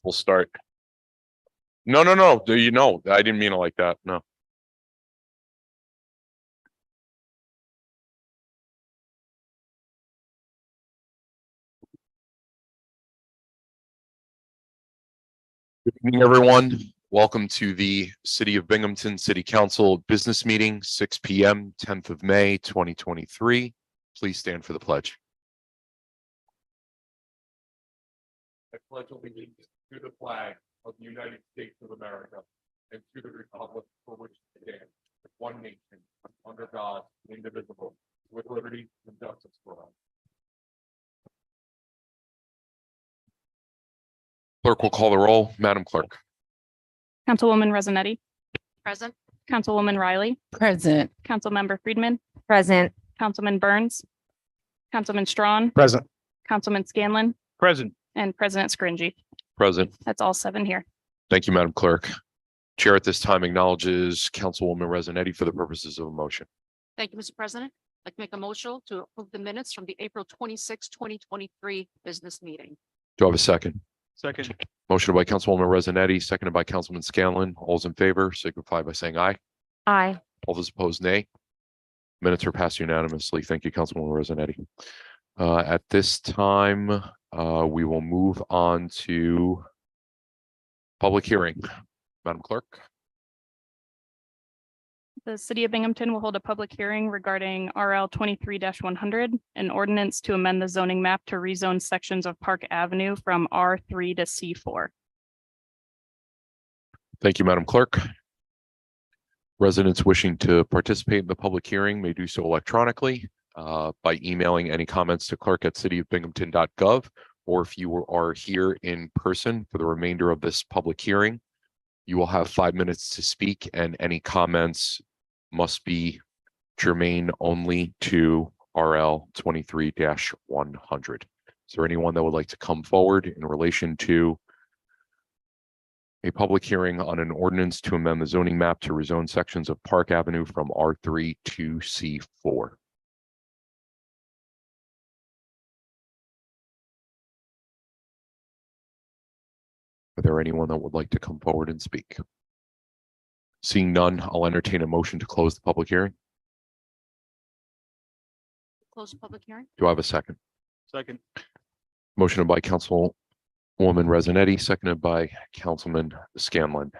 We'll start. No. Do you know? I didn't mean it like that. No. Good evening, everyone. Welcome to the City of Binghamton City Council Business Meeting, 6 p.m., 10th of May, 2023. Please stand for the pledge. I pledge allegiance to the flag of the United States of America and to the republic for which it stands, one nation, under God, indivisible, with liberty and justice for all. Clerk will call the roll. Madam Clerk. Councilwoman Rosinetti. Present. Councilwoman Riley. Present. Councilmember Friedman. Present. Councilman Burns. Councilman Strawn. Present. Councilman Scanlon. Present. And President Scringy. Present. That's all 7 here. Thank you, Madam Clerk. Chair at this time acknowledges Councilwoman Rosinetti for the purposes of a motion. Thank you, Mr. President. I'd like to make a motion to approve the minutes from the April 26, 2023 business meeting. Do I have a second? Second. Motion by Councilwoman Rosinetti, seconded by Councilman Scanlon. All those in favor signify by saying aye. Aye. All those opposed, nay. Minutes are passed unanimously. Thank you, Councilwoman Rosinetti. At this time, we will move on to public hearing. Madam Clerk. The City of Binghamton will hold a public hearing regarding RL 23-100, an ordinance to amend the zoning map to rezone sections of Park Avenue from R3 to C4. Thank you, Madam Clerk. Residents wishing to participate in the public hearing may do so electronically by emailing any comments to clerk@cityofbinghamton.gov, or if you are here in person for the remainder of this public hearing, you will have 5 minutes to speak, and any comments must be germane only to RL 23-100. Is there anyone that would like to come forward in relation to a public hearing on an ordinance to amend the zoning map to rezone sections of Park Avenue from R3 to C4? Are there anyone that would like to come forward and speak? Seeing none, I'll entertain a motion to close the public hearing. Close the public hearing. Do I have a second? Second. Motion by Councilwoman Rosinetti, seconded by Councilman Scanlon.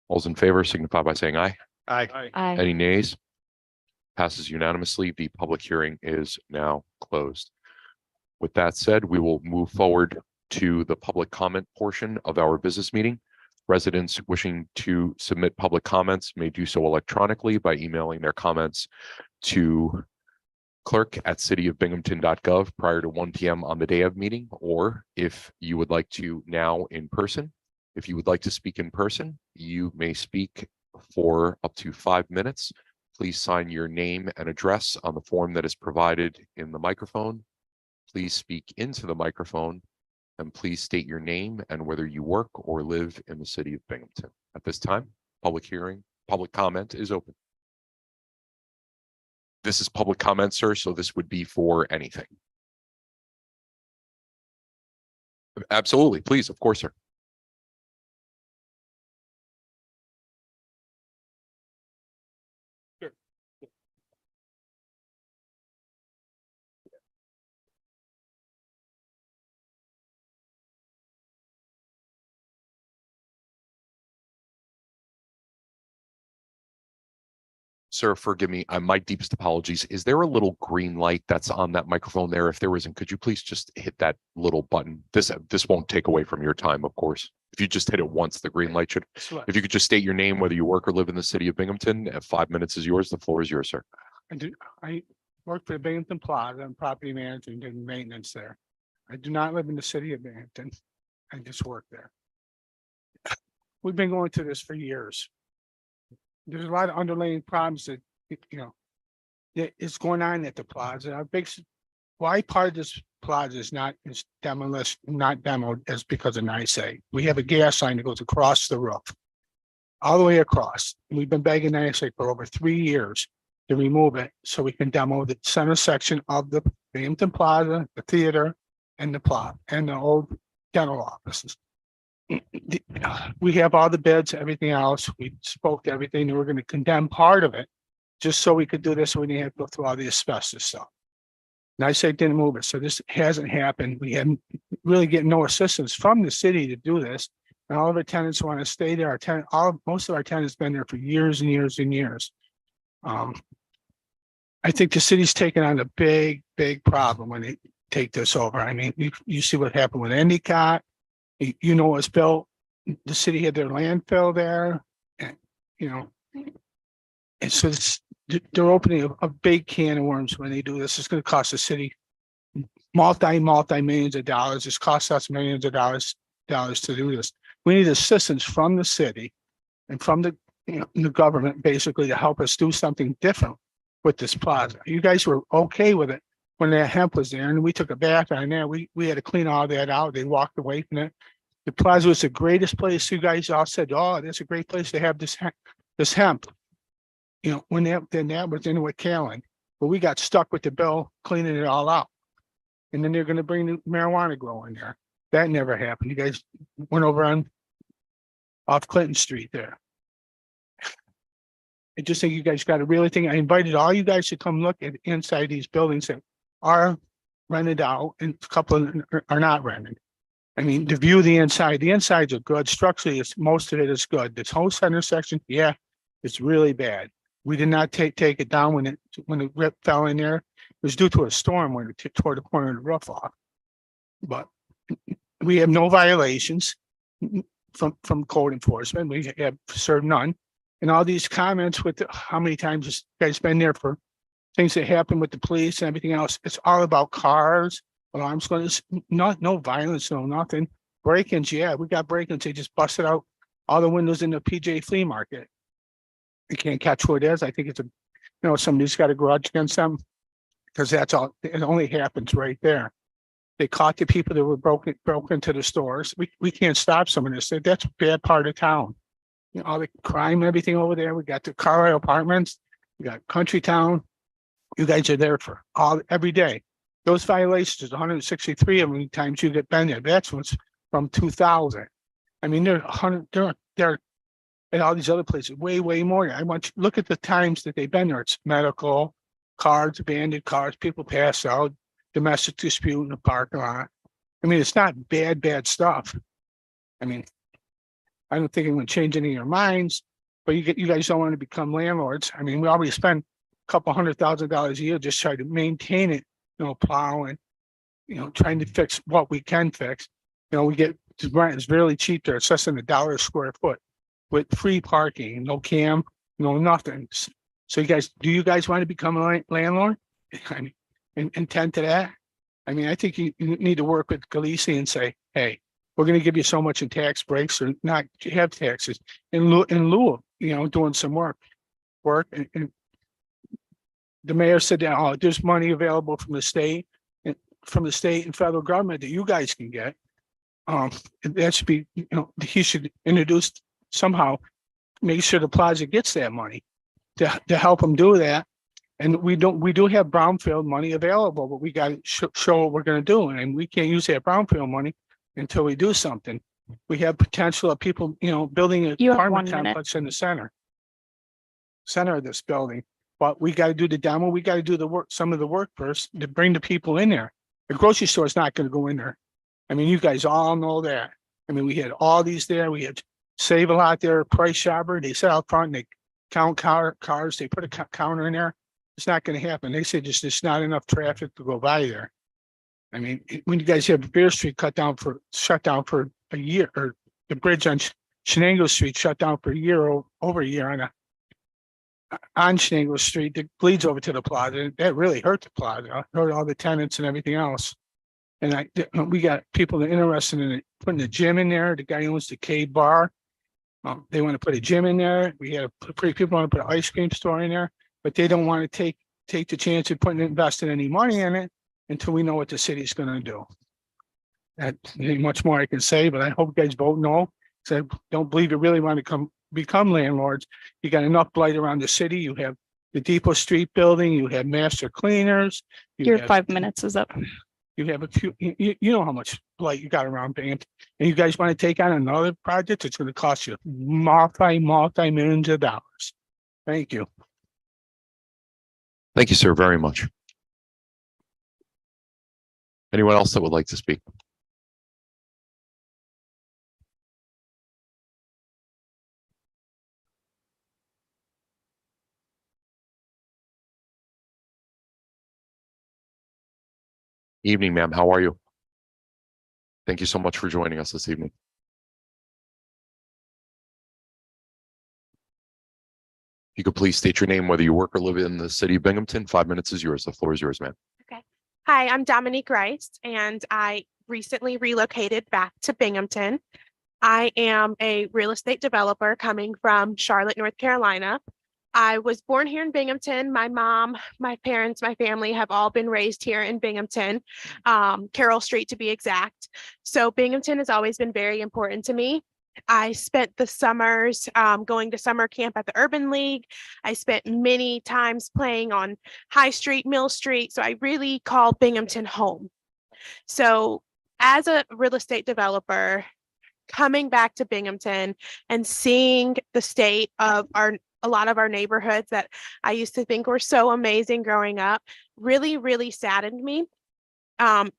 All those in favor signify by saying aye. Aye. Aye. Any nays? Passes unanimously. The public hearing is now closed. With that said, we will move forward to the public comment portion of our business meeting. Residents wishing to submit public comments may do so electronically by emailing their comments to clerk@cityofbinghamton.gov prior to 1 p.m. on the day of meeting, or if you would like to now in person. If you would like to speak in person, you may speak for up to 5 minutes. Please sign your name and address on the form that is provided in the microphone. Please speak into the microphone, and please state your name and whether you work or live in the city of Binghamton. At this time, public comment is open. This is public comment, sir, so this would be for anything. Absolutely, please, of course, sir. Sure. Sir, forgive me. My deepest apologies. Is there a little green light that's on that microphone there? If there isn't, could you please just hit that little button? This won't take away from your time, of course. If you just hit it once, the green light should. If you could just state your name, whether you work or live in the city of Binghamton, 5 minutes is yours. The floor is yours, sir. I work for the Binghamton Plaza and property management and maintenance there. I do not live in the city of Binghamton. I just work there. We've been going through this for years. There's a lot of underlying problems that, that is going on at the plaza. Our big, why part of this plaza is not demolished, not demoed, is because of NISA. We have a gas line that goes across the roof, all the way across. We've been begging NISA for over 3 years to remove it so we can demo the center section of the Binghamton Plaza, the theater, and the plot, and the old dental offices. we have all the bids, everything else. We spoke to everything. And we're going to condemn part of it just so we could do this. We didn't have to go through all the asbestos stuff. And I say didn't move it. So this hasn't happened. We haven't really getting no assistance from the city to do this. And all of our tenants want to stay there. Our tenant, most of our tenants been there for years and years and years. I think the city's taken on a big, big problem when they take this over. I mean, you see what happened with Endicott. You know, it's built, the city had their landfill there, and, you know, and so they're opening a big can of worms when they do this. It's going to cost the city multi-millions of dollars. It's cost us millions of dollars to do this. We need assistance from the city and from the, you know, the government basically to help us do something different with this plaza. You guys were okay with it when that hemp was there, and we took a bath on there. We had to clean all that out. They walked away from it. The plaza was the greatest place. You guys all said, "Oh, that's a great place to have this hemp." You know, when that was in with Callan, but we got stuck with the bill cleaning it all out. And then they're going to bring the marijuana grow in there. That never happened. You guys went over off Clinton Street there. I just think you guys got to really think. I invited all you guys to come look at inside these buildings that are rented out and a couple are not rented. I mean, to view the insides are good. Structurally, most of it is good. This whole center section, yeah, it's really bad. We did not take it down when the rip fell in there. It was due to a storm when it tore the corner of the roof off. But we have no violations from code enforcement. We have served none. And all these comments with how many times this guy's been there for things that happen with the police and everything else. It's all about cars, alarms going. No violence, no nothing. Break-ins, yeah, we got break-ins. They just busted out all the windows in the PJ flea market. You can't catch who it is. I think it's somebody's got a grudge against them because that's all. It only happens right there. They caught the people that were broke into the stores. We can't stop some of this. That's a bad part of town. You know, all the crime, everything over there. We got the Carlisle apartments. We got Country Town. You guys are there for every day. Those violations, 163 of them times you get been there. That's what's from 2000. I mean, they're at all these other places, way more. I want you look at the times that they've been there. It's medical, cars, abandoned cars, people pass out, domestic dispute in the parking lot. I mean, it's not bad stuff. I mean, I don't think it would change any of your minds, but you guys don't want to become landlords. I mean, we already spend a couple $100,000 a year just trying to maintain it, plowing, trying to fix what we can fix. We get rent is really cheap there. It's less than $1 a square foot with free parking, no cam, nothing. So do you guys want to become a landlord? I mean, intend to that? I mean, I think you need to work with Galisi and say, hey, we're going to give you so much in tax breaks or not have taxes in lieu of, doing some work. And the mayor said that, oh, there's money available from the state and federal government that you guys can get. That should be, he should introduce somehow, make sure the plaza gets that money to help them do that. And we do have brownfield money available, but we got to show what we're going to do. And we can't use that brownfield money until we do something. We have potential of people, building an apartment complex in the center of this building. But we got to do the demo. We got to do the work, some of the work first to bring the people in there. The grocery store is not going to go in there. I mean, you guys all know that. I mean, we had all these there. We had Save a Lot there, Price Shopper. They sit out front and they count cars. They put a counter in there. It's not going to happen. They said just not enough traffic to go by there. I mean, when you guys have Beer Street shut down for a year, or the bridge on Shenango Street shut down for over a year on Shenango Street that bleeds over to the plaza. That really hurt the plaza, hurt all the tenants and everything else. And we got people that are interested in putting a gym in there. The guy owns the K Bar. They want to put a gym in there. We have people want to put an ice cream store in there, but they don't want to take the chance of investing any money in it until we know what the city's going to do. That ain't much more I can say, but I hope you guys vote no. Because I don't believe you really want to become landlords. You got enough blight around the city. You have the Depot Street building. You have master cleaners. Your 5 minutes is up. You have a few, you know how much blight you got around Binghamton. And you guys want to take on another project, it's gonna cost you multi-millions of dollars. Thank you. Thank you, sir, very much. Anyone else that would like to speak? Evening, ma'am. How are you? Thank you so much for joining us this evening. If you could please state your name, whether you work or live in the city of Binghamton. 5 minutes is yours. The floor is yours, ma'am. Hi, I'm Dominique Rice, and I recently relocated back to Binghamton. I am a real estate developer coming from Charlotte, North Carolina. I was born here in Binghamton. My mom, my parents, my family have all been raised here in Binghamton, Carroll Street to be exact. So Binghamton has always been very important to me. I spent the summers going to summer camp at the Urban League. I spent many times playing on High Street, Mill Street. So I really call Binghamton home. So as a real estate developer, coming back to Binghamton and seeing the state of a lot of our neighborhoods that I used to think were so amazing growing up really, really saddened me.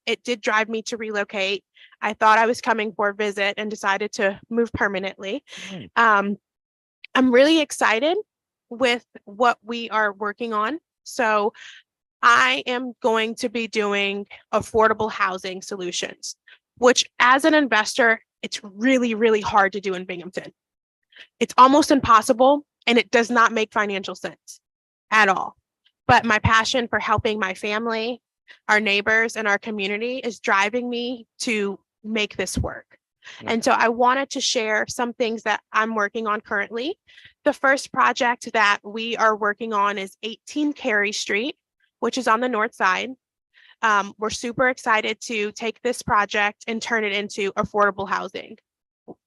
It did drive me to relocate. I thought I was coming for a visit and decided to move permanently. I'm really excited with what we are working on. So I am going to be doing affordable housing solutions, which as an investor, it's really, really hard to do in Binghamton. It's almost impossible, and it does not make financial sense at all. But my passion for helping my family, our neighbors, and our community is driving me to make this work. And so I wanted to share some things that I'm working on currently. The first project that we are working on is 18 Carey Street, which is on the north side. We're super excited to take this project and turn it into affordable housing.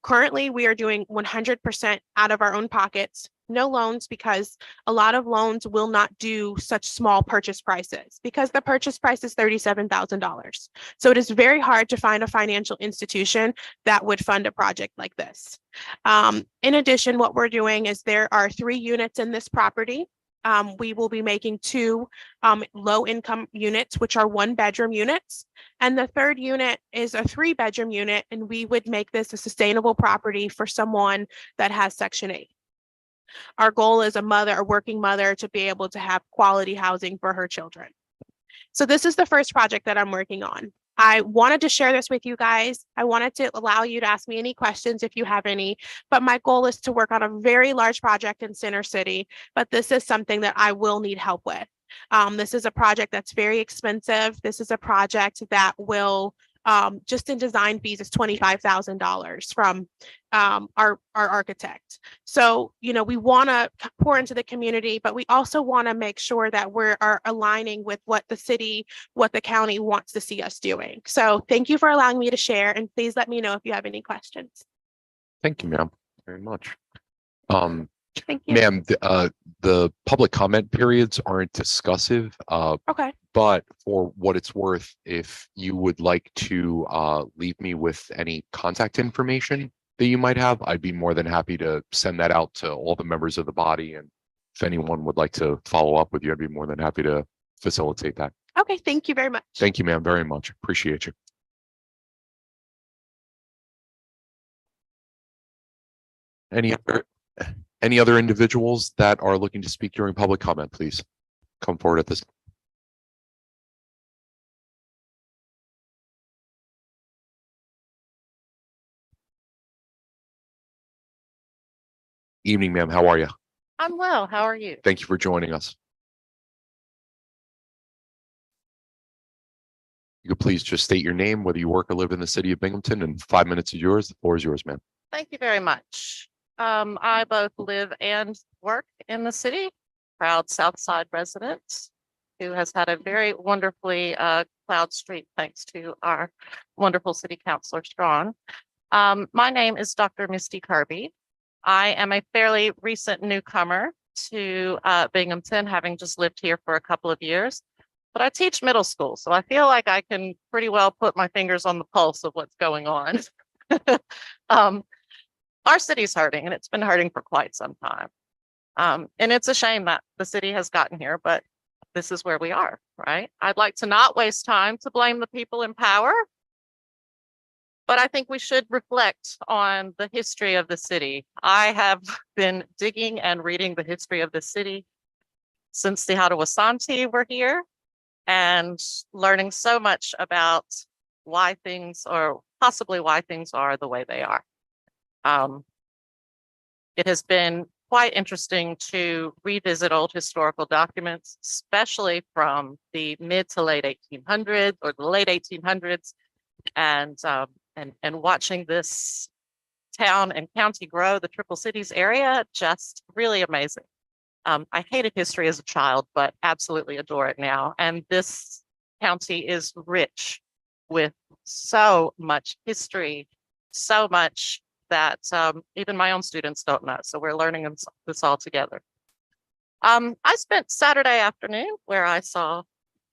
Currently, we are doing 100% out of our own pockets, no loans, because a lot of loans will not do such small purchase prices because the purchase price is $37,000. So it is very hard to find a financial institution that would fund a project like this. In addition, what we're doing is there are 3 units in this property. We will be making 2 low-income units, which are 1-bedroom units. And the third unit is a 3-bedroom unit, and we would make this a sustainable property for someone that has Section 8. Our goal is a working mother, to be able to have quality housing for her children. So this is the first project that I'm working on. I wanted to share this with you guys. I wanted to allow you to ask me any questions if you have any, but my goal is to work on a very large project in Center City, but this is something that I will need help with. This is a project that's very expensive. This is a project that will, just in design fees, is $25,000 from our architect. So, you know, we want to pour into the community, but we also want to make sure that we're aligning with what the city, what the county wants to see us doing. So thank you for allowing me to share, and please let me know if you have any questions. Thank you, ma'am, very much. Thank you. Ma'am, the public comment periods aren't discussive, Okay. but for what it's worth, if you would like to leave me with any contact information that you might have, I'd be more than happy to send that out to all the members of the body. And if anyone would like to follow up with you, I'd be more than happy to facilitate that. Okay. Thank you very much. Thank you, ma'am, very much. Appreciate you. Any other individuals that are looking to speak during public comment, please come forward at this. Evening, ma'am. How are you? I'm well. How are you? Thank you for joining us. You could please just state your name, whether you work or live in the city of Binghamton, and 5 minutes is yours. The floor is yours, ma'am. Thank you very much. I both live and work in the city, proud South Side resident who has had a very wonderfully cloud streak thanks to our wonderful city councilor Strawn. My name is Dr. Misty Kirby. I am a fairly recent newcomer to Binghamton, having just lived here for a couple of years. but I teach middle school, so I feel like I can pretty well put my fingers on the pulse of what's going on. Our city's hurting, and it's been hurting for quite some time. And it's a shame that the city has gotten here, but this is where we are, right? I'd like to not waste time to blame the people in power, but I think we should reflect on the history of the city. I have been digging and reading the history of the city since the Haudenosaunee were here, and learning so much about why things or possibly why things are the way they are. It has been quite interesting to revisit old historical documents, especially from the mid to late 1800s or the late 1800s, and watching this town and county grow, the Triple Cities area, just really amazing. I hated history as a child, but absolutely adore it now. And this county is rich with so much history, so much that even my own students don't know. So we're learning this all together. I spent Saturday afternoon where I saw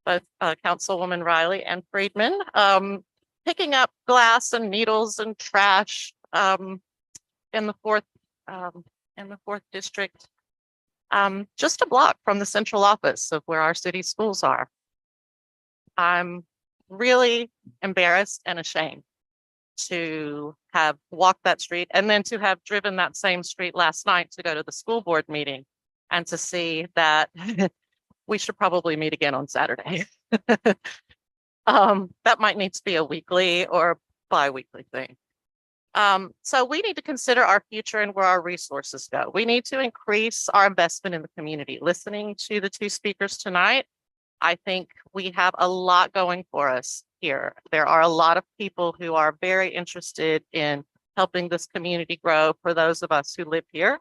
both Councilwoman Riley and Friedman picking up glass and needles and trash in the fourth district, just a block from the central office of where our city schools are. I'm really embarrassed and ashamed to have walked that street and then to have driven that same street last night to go to the school board meeting and to see that we should probably meet again on Saturday. That might need to be a weekly or bi-weekly thing. So we need to consider our future and where our resources go. We need to increase our investment in the community. Listening to the two speakers tonight, I think we have a lot going for us here. There are a lot of people who are very interested in helping this community grow for those of us who live here.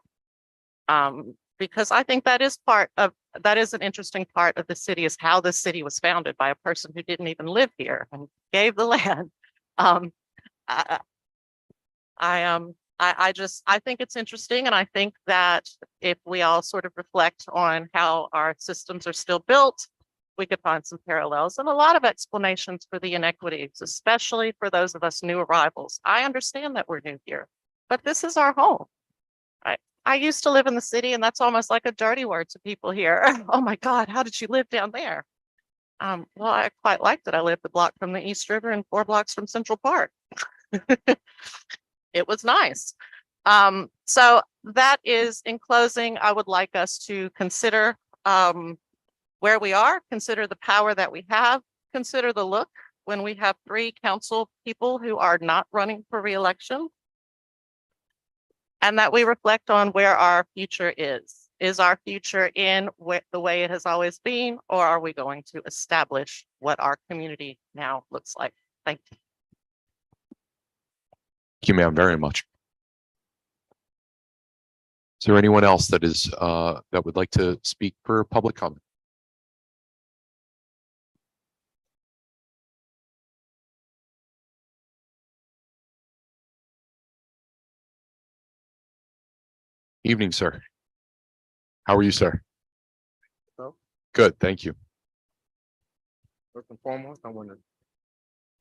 Because I think that is an interesting part of the city, is how the city was founded by a person who didn't even live here and gave the land. I think it's interesting, and I think that if we all sort of reflect on how our systems are still built, we could find some parallels and a lot of explanations for the inequities, especially for those of us new arrivals. I understand that we're new here, but this is our home. I used to live in the city, and that's almost like a dirty word to people here. Oh my God, how did you live down there? Well, I quite liked it. I lived a block from the East River and 4 blocks from Central Park. It was nice. So that is, in closing, I would like us to consider where we are, consider the power that we have, consider the look when we have 3 council people who are not running for re-election, and that we reflect on where our future is. Is our future in the way it has always been, or are we going to establish what our community now looks like? Thank you. Thank you, ma'am, very much. Is there anyone else that is that would like to speak for public comment? Evening, sir. How are you, sir? Hello. Good, thank you. First and foremost, I want to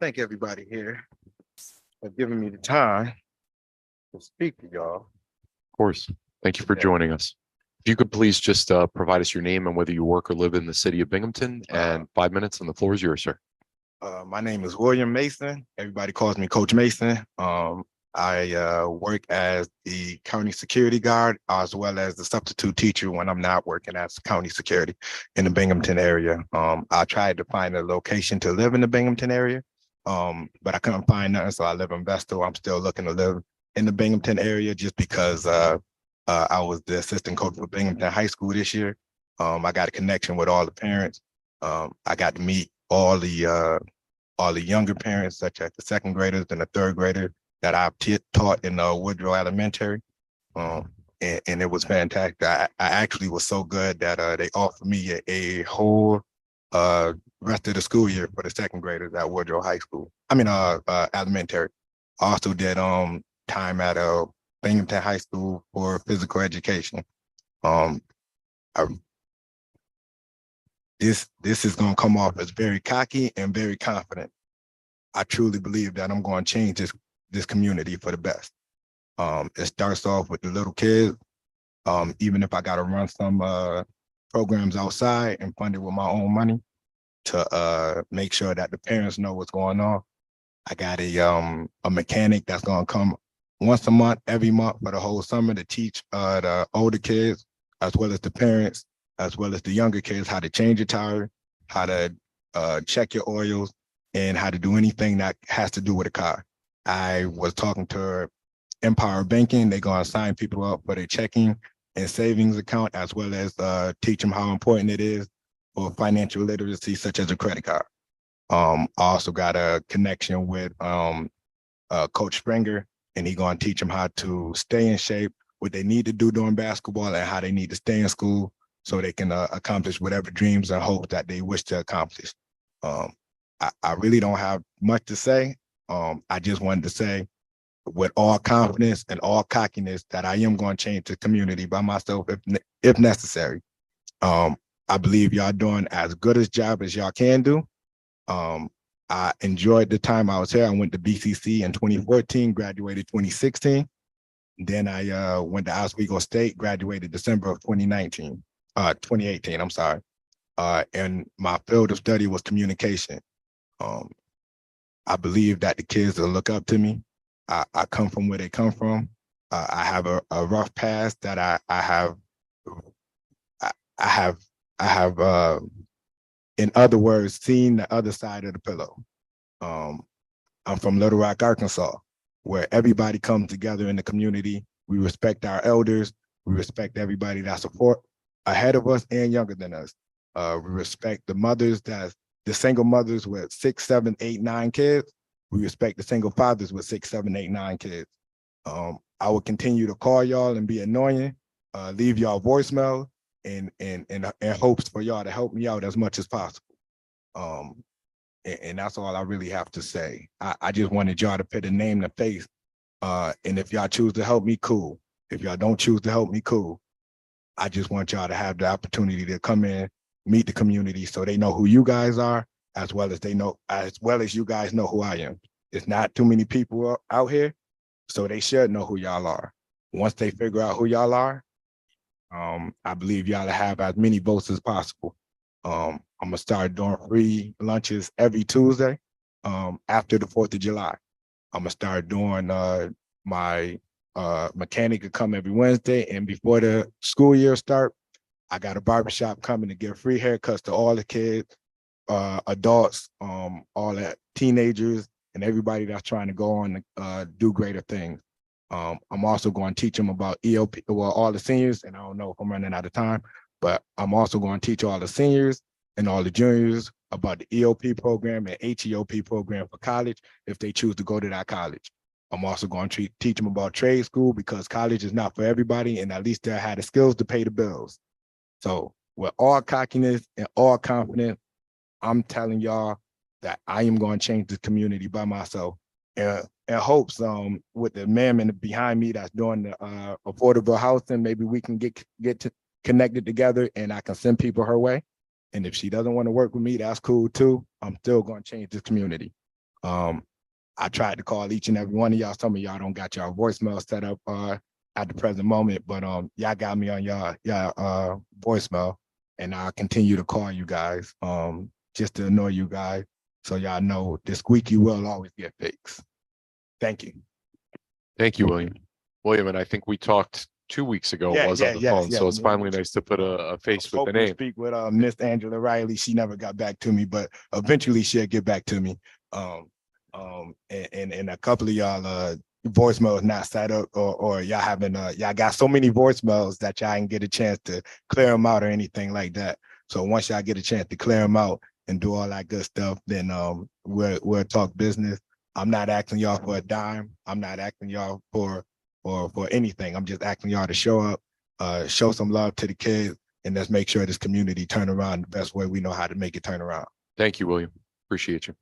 thank everybody here for giving me the time to speak to y'all. Of course. Thank you for Yeah. joining us. If you could please just provide us your name and whether you work or live in the city of Binghamton, and 5 minutes, and the floor is yours, sir. My name is William Mason. Everybody calls me Coach Mason. I work as the county security guard as well as the substitute teacher when I'm not working as county security in the Binghamton area. I tried to find a location to live in the Binghamton area, but I couldn't find nothing. So I live in Vestal. I'm still looking to live in the Binghamton area just because I was the assistant coach for Binghamton High School this year. I got a connection with all the parents. I got to meet all the younger parents, such as the 2nd graders and the 3rd graders that I've taught in Woodrow Elementary. And it was fantastic. I actually was so good that they offered me a whole rest of the school year for the 2nd graders at Woodrow High School. Elementary. I also did time at Binghamton High School for physical education. this is gonna come off as very cocky and very confident. I truly believe that I'm going to change this community for the best. It starts off with the little kids. Even if I got to run some programs outside and fund it with my own money to make sure that the parents know what's going on. I got a mechanic that's going to come once a month, every month for the whole summer to teach the older kids, as well as the parents, as well as the younger kids, how to change a tire, how to check your oils, and how to do anything that has to do with a car. I was talking to Empire Banking. They're going to sign people up for their checking and savings account, as well as teach them how important it is for financial literacy, such as a credit card. I also got a connection with Coach Springer, and he's going to teach them how to stay in shape, what they need to do during basketball, and how they need to stay in school so they can accomplish whatever dreams and hopes that they wish to accomplish. I really don't have much to say. I just wanted to say with all confidence and all cockiness that I am going to change the community by myself if necessary. I believe y'all doing as good a job as y'all can do. I enjoyed the time I was here. I went to BCC in 2014, graduated 2016. Then I went to Oswego State, graduated December of 2018, I'm sorry. And my field of study was communication. I believe that the kids will look up to me. I come from where they come from. I have a rough past that I have, in other words, seen the other side of the pillow. I'm from Little Rock, Arkansas, where everybody comes together in the community. We respect our elders. We respect everybody that's ahead of us and younger than us. We respect the mothers, the single mothers with 6, 7, 8, 9 kids. We respect the single fathers with 6, 7, 8, 9 kids. I will continue to call y'all and be annoying, leave y'all voicemail and hopes for y'all to help me out as much as possible. And that's all I really have to say. I just wanted y'all to put a name to face. And if y'all choose to help me, cool. If y'all don't choose to help me, cool. I just want y'all to have the opportunity to come in, meet the community so they know who you guys are, as well as you guys know who I am. It's not too many people out here, so they should know who y'all are. Once they figure out who y'all are, I believe y'all have as many votes as possible. I'm gonna start doing free lunches every Tuesday after the 4th of July. I'm gonna start doing my mechanic to come every Wednesday, and before the school year start, I got a barbershop coming to give free haircuts to all the kids, adults, all the teenagers, and everybody that's trying to go on to do greater things. I'm also going to teach them about EOP, well, all the seniors, and I don't know if I'm running out of time, but I'm also going to teach all the seniors and all the juniors about the EOP program and HEOP program for college if they choose to go to that college. I'm also going to teach them about trade school because college is not for everybody, and at least they'll have the skills to pay the bills. So with all cockiness and all confidence, I'm telling y'all that I am going to change the community by myself. And hopes with the man behind me that's doing the affordable housing, maybe we can get connected together and I can send people her way. And if she doesn't want to work with me, that's cool too. I'm still going to change this community. I tried to call each and every one of y'all. Some of y'all don't got y'all voicemail set up at the present moment, but y'all got me on y'all voicemail, and I'll continue to call you guys just to annoy you guys, so y'all know the squeaky will always get fixed. Thank you. Thank you, William. William, and I think we talked 2 weeks ago, on the phone, so it's finally nice to put a face with the name. Speak with Miss Angela Riley. She never got back to me, but eventually she'll get back to me. And a couple of y'all voicemails not set up, or y'all having y'all got so many voicemails that y'all didn't get a chance to clear them out or anything like that. So once y'all get a chance to clear them out and do all that good stuff, then we'll talk business. I'm not asking y'all for a dime. I'm not asking y'all for anything. I'm just asking y'all to show up, show some love to the kids, and let's make sure this community turn around the best way we know how to make it turn around. Thank you, William. Appreciate you.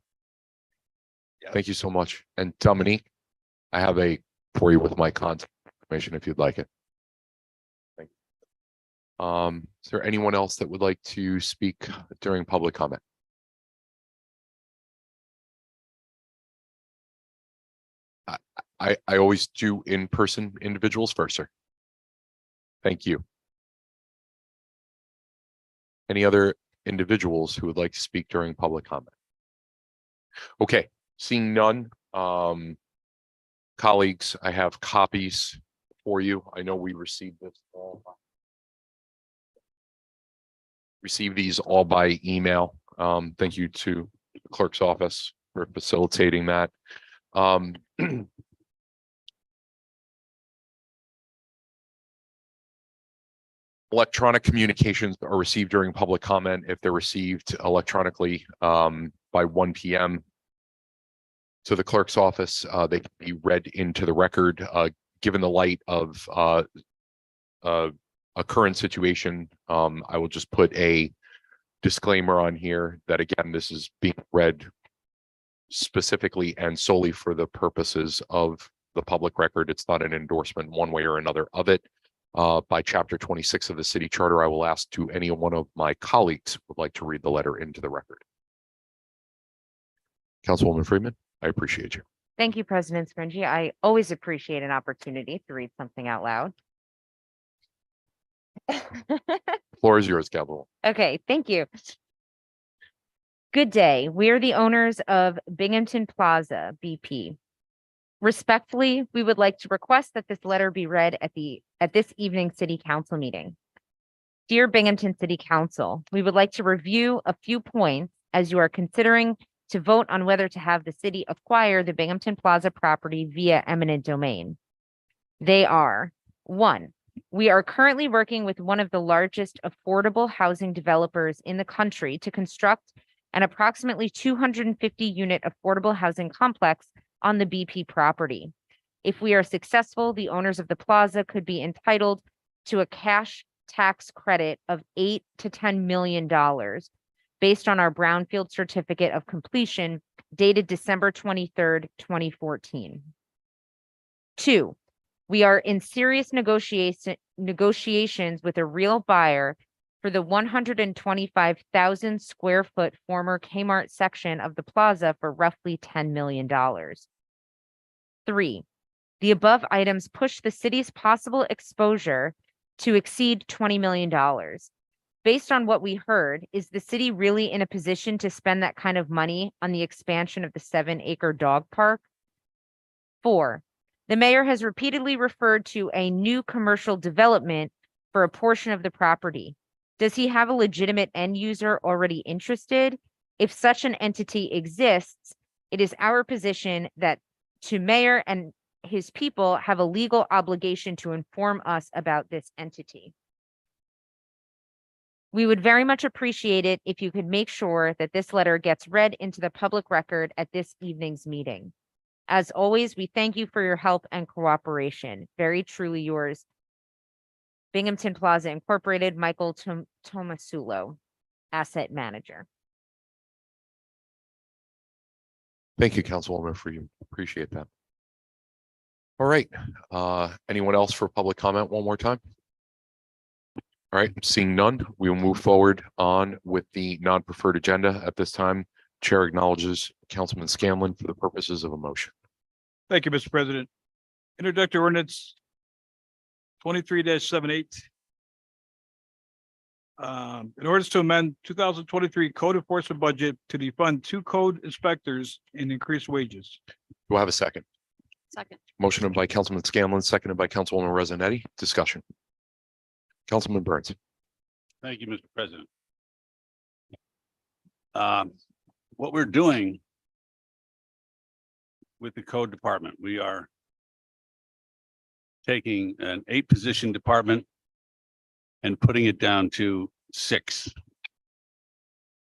Yep. Thank you so much. And Dominique, I have for you with my contact information if you'd like it. Thank Is there anyone else that would like to speak during public comment? I always do in-person individuals first, sir. Thank you. Any other individuals who would like to speak during public comment? Okay, seeing none, colleagues, I have copies for you. I know we received these all by email. Thank you to the clerk's office for facilitating that. Electronic communications are received during public comment. If they're received electronically by 1 p.m. to the clerk's office, they can be read into the record. Given the light of a current situation, I will just put a disclaimer on here that, again, this is being read specifically and solely for the purposes of the public record. It's not an endorsement one way or another of it. By chapter 26 of the city charter, I will ask to any one of my colleagues who would like to read the letter into the record. Councilwoman Freeman, I appreciate you. Thank you, President Scringi. I always appreciate an opportunity to read something out loud. Floor is yours, Councilwoman. Okay, thank you. Good day. We are the owners of Binghamton Plaza, BP. Respectfully, we would like to request that this letter be read at this evening's City Council meeting. Dear Binghamton City Council, we would like to review a few points as you are considering to vote on whether to have the city acquire the Binghamton Plaza property via eminent domain. They are: 1, we are currently working with one of the largest affordable housing developers in the country to construct an approximately 250 unit affordable housing complex on the BP property. If we are successful, the owners of the plaza could be entitled to a cash tax credit of $8 to $10 million based on our brownfield certificate of completion dated December 23rd, 2014. 2, we are in serious negotiations with a real buyer for the 125,000 square foot former Kmart section of the plaza for roughly $10 million. 3, the above items push the city's possible exposure to exceed $20 million. Based on what we heard, is the city really in a position to spend that kind of money on the expansion of the 7-acre dog park? 4, the mayor has repeatedly referred to a new commercial development for a portion of the property. Does he have a legitimate end user already interested? If such an entity exists, it is our position that the mayor and his people have a legal obligation to inform us about this entity. We would very much appreciate it if you could make sure that this letter gets read into the public record at this evening's meeting. As always, we thank you for your help and cooperation. Very truly yours, Binghamton Plaza Incorporated, Michael Tomasulo, Asset Manager. Thank you, Councilwoman, for you. Appreciate that. All right. Anyone else for public comment one more time? All right, seeing none, we will move forward on with the non-preferred agenda. At this time, Chair acknowledges Councilman Scanlon for the purposes of a motion. Thank you, Mr. President. Introductory ordinance 23-78. In order to amend 2023 code enforcement budget to defund 2 code inspectors and increase wages. Do I have a second? Second. Motion by Councilman Scanlon, seconded by Councilwoman Rezanetti. Discussion. Councilman Burns. Thank you, Mr. President. What we're doing with the code department, we are taking an 8-position department and putting it down to 6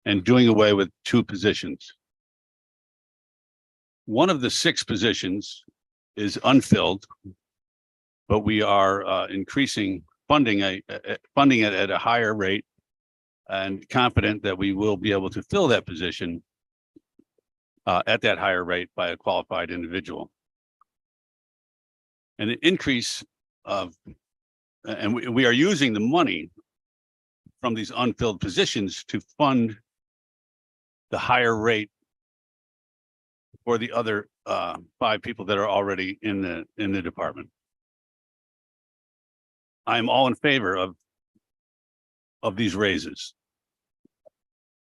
and doing away with 2 positions. One of the 6 positions is unfilled, but we are increasing funding it at a higher rate and confident that we will be able to fill that position at that higher rate by a qualified individual. And an increase of, and we are using the money from these unfilled positions to fund the higher rate for the other 5 people that are already in the department. I'm all in favor of these raises.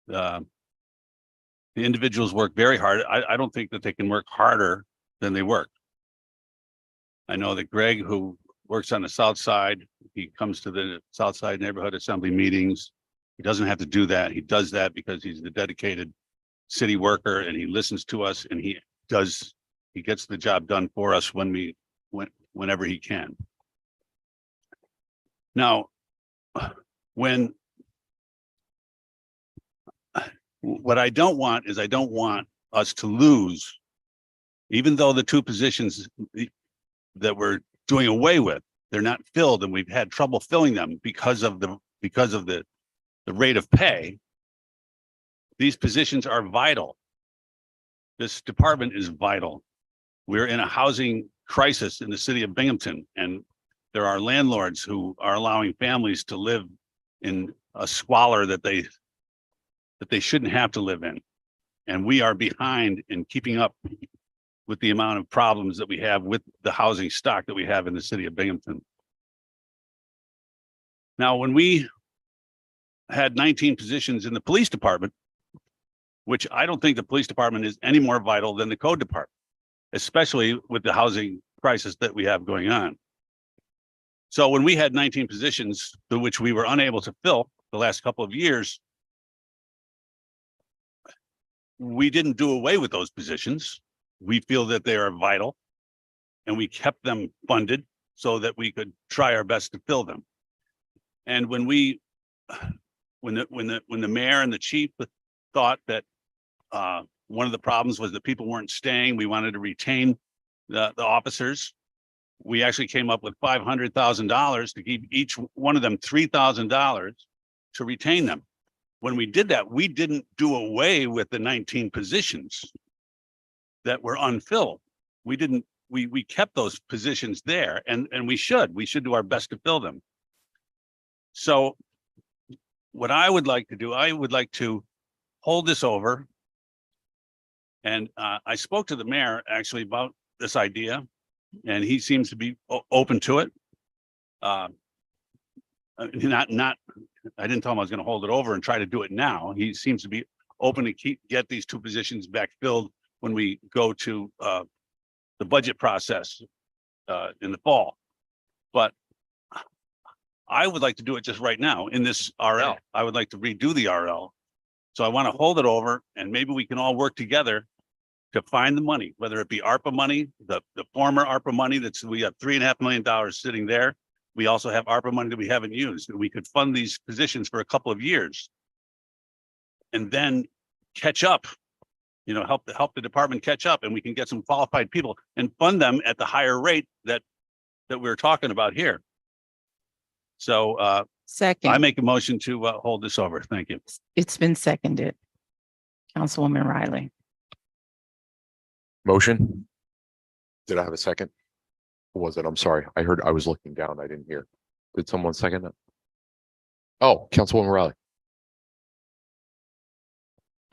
The individuals work very hard. I don't think that they can work harder than they work. I know that Greg, who works on the south side, he comes to the South Side Neighborhood Assembly meetings. He doesn't have to do that. He does that because he's the dedicated city worker and he listens to us and he gets the job done for us whenever he can. Now, what I don't want is I don't want us to lose, even though the 2 positions that we're doing away with, they're not filled and we've had trouble filling them because of the rate of pay. These positions are vital. This department is vital. We're in a housing crisis in the city of Binghamton, and there are landlords who are allowing families to live in a squalor that they shouldn't have to live in. And we are behind in keeping up with the amount of problems that we have with the housing stock that we have in the city of Binghamton. Now, when we had 19 positions in the police department, which I don't think the police department is any more vital than the code department, especially with the housing crisis that we have going on. So when we had 19 positions, which we were unable to fill the last couple of years, we didn't do away with those positions. We feel that they are vital and we kept them funded so that we could try our best to fill them. And when the mayor and the chief thought that one of the problems was that people weren't staying, we wanted to retain the officers. We actually came up with $500,000 to give each one of them $3,000 to retain them. When we did that, we didn't do away with the 19 positions that were unfilled. We kept those positions there and we should do our best to fill them. So what I would like to do, I would like to hold this over. And I spoke to the mayor actually about this idea and he seems to be open to it. I didn't tell him I was going to hold it over and try to do it now. He seems to be open to get these 2 positions back filled when we go to the budget process in the fall. But I would like to do it just right now in this RL. I would like to redo the RL. So I want to hold it over and maybe we can all work together to find the money, whether it be ARPA money, the former ARPA money we have $3.5 million sitting there. We also have ARPA money that we haven't used. We could fund these positions for a couple of years and then catch up, help the department catch up and we can get some qualified people and fund them at the higher rate that we're talking about here. So I Second, make a motion to hold this over. Thank you. it's been seconded. Councilwoman Riley. Motion. Did I have a second? Who was it? I'm sorry. I was looking down. I didn't hear. Did someone second that? Oh, Councilwoman Riley.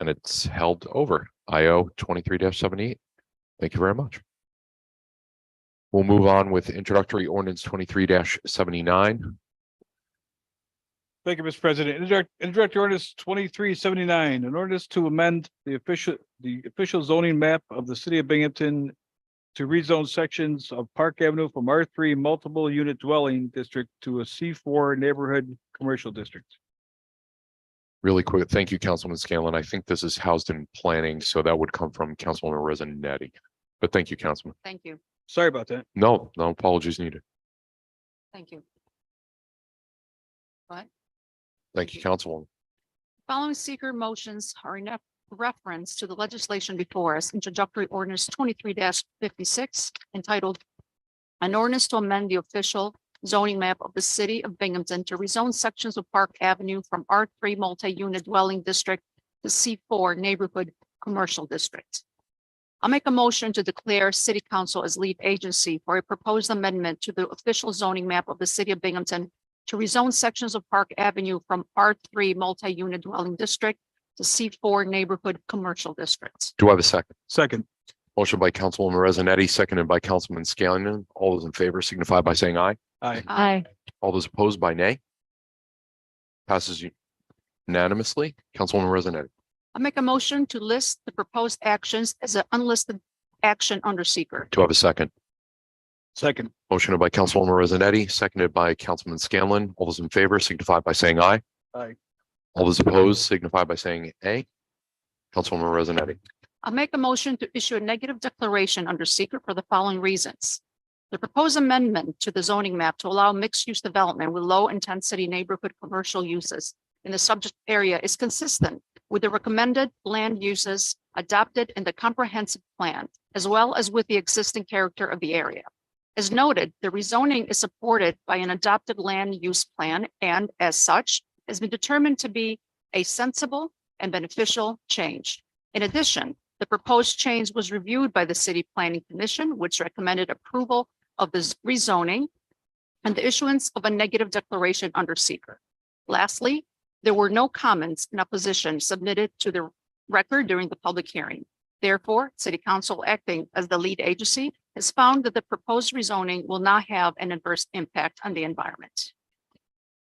And it's held over. IO 23-78. Thank you very much. We'll move on with introductory ordinance 23-79. Thank you, Mr. President. Introductory ordinance 2379, an ordinance to amend the official zoning map of the city of Binghamton to rezone sections of Park Avenue from R3 multiple unit dwelling district to a C4 neighborhood commercial district. Really quick. Thank you, Councilman Scanlon. I think this is housed in planning, so that would come from Councilwoman Rezanetti. But thank you, Councilman. Thank you. Sorry about that. No apologies needed. Thank you. What? Thank you, Councilwoman. Following seeker motions are in reference to the legislation before us, introductory ordinance 23-56 entitled an ordinance to amend the official zoning map of the city of Binghamton to rezone sections of Park Avenue from R3 multi-unit dwelling district to C4 neighborhood commercial district. I'll make a motion to declare city council as lead agency for a proposed amendment to the official zoning map of the city of Binghamton to rezone sections of Park Avenue from R3 multi-unit dwelling district to C4 neighborhood commercial districts. Do I have a second? Second. Motion by Councilwoman Resonetti, seconded by Councilman Scallion. All those in favor signify by saying aye. Aye. All those opposed by nay. Passes unanimously. Councilwoman Resonetti. I make a motion to list the proposed actions as an unlisted action under seeker. Do I have a second? Second. Motion by Councilwoman Resonetti, seconded by Councilman Scanlon. All those in favor signify by saying aye. Aye. All those opposed signify by saying nay. Councilwoman Resonetti. I'll make a motion to issue a negative declaration under seeker for the following reasons. The proposed amendment to the zoning map to allow mixed-use development with low-intensity neighborhood commercial uses in the subject area is consistent with the recommended land uses adopted in the comprehensive plan, as well as with the existing character of the area. As noted, the rezoning is supported by an adopted land use plan and, as such, has been determined to be a sensible and beneficial change. In addition, the proposed change was reviewed by the City Planning Commission, which recommended approval of the rezoning and the issuance of a negative declaration under seeker. Lastly, there were no comments in opposition submitted to the record during the public hearing. Therefore, City Council, acting as the lead agency, has found that the proposed rezoning will not have an adverse impact on the environment.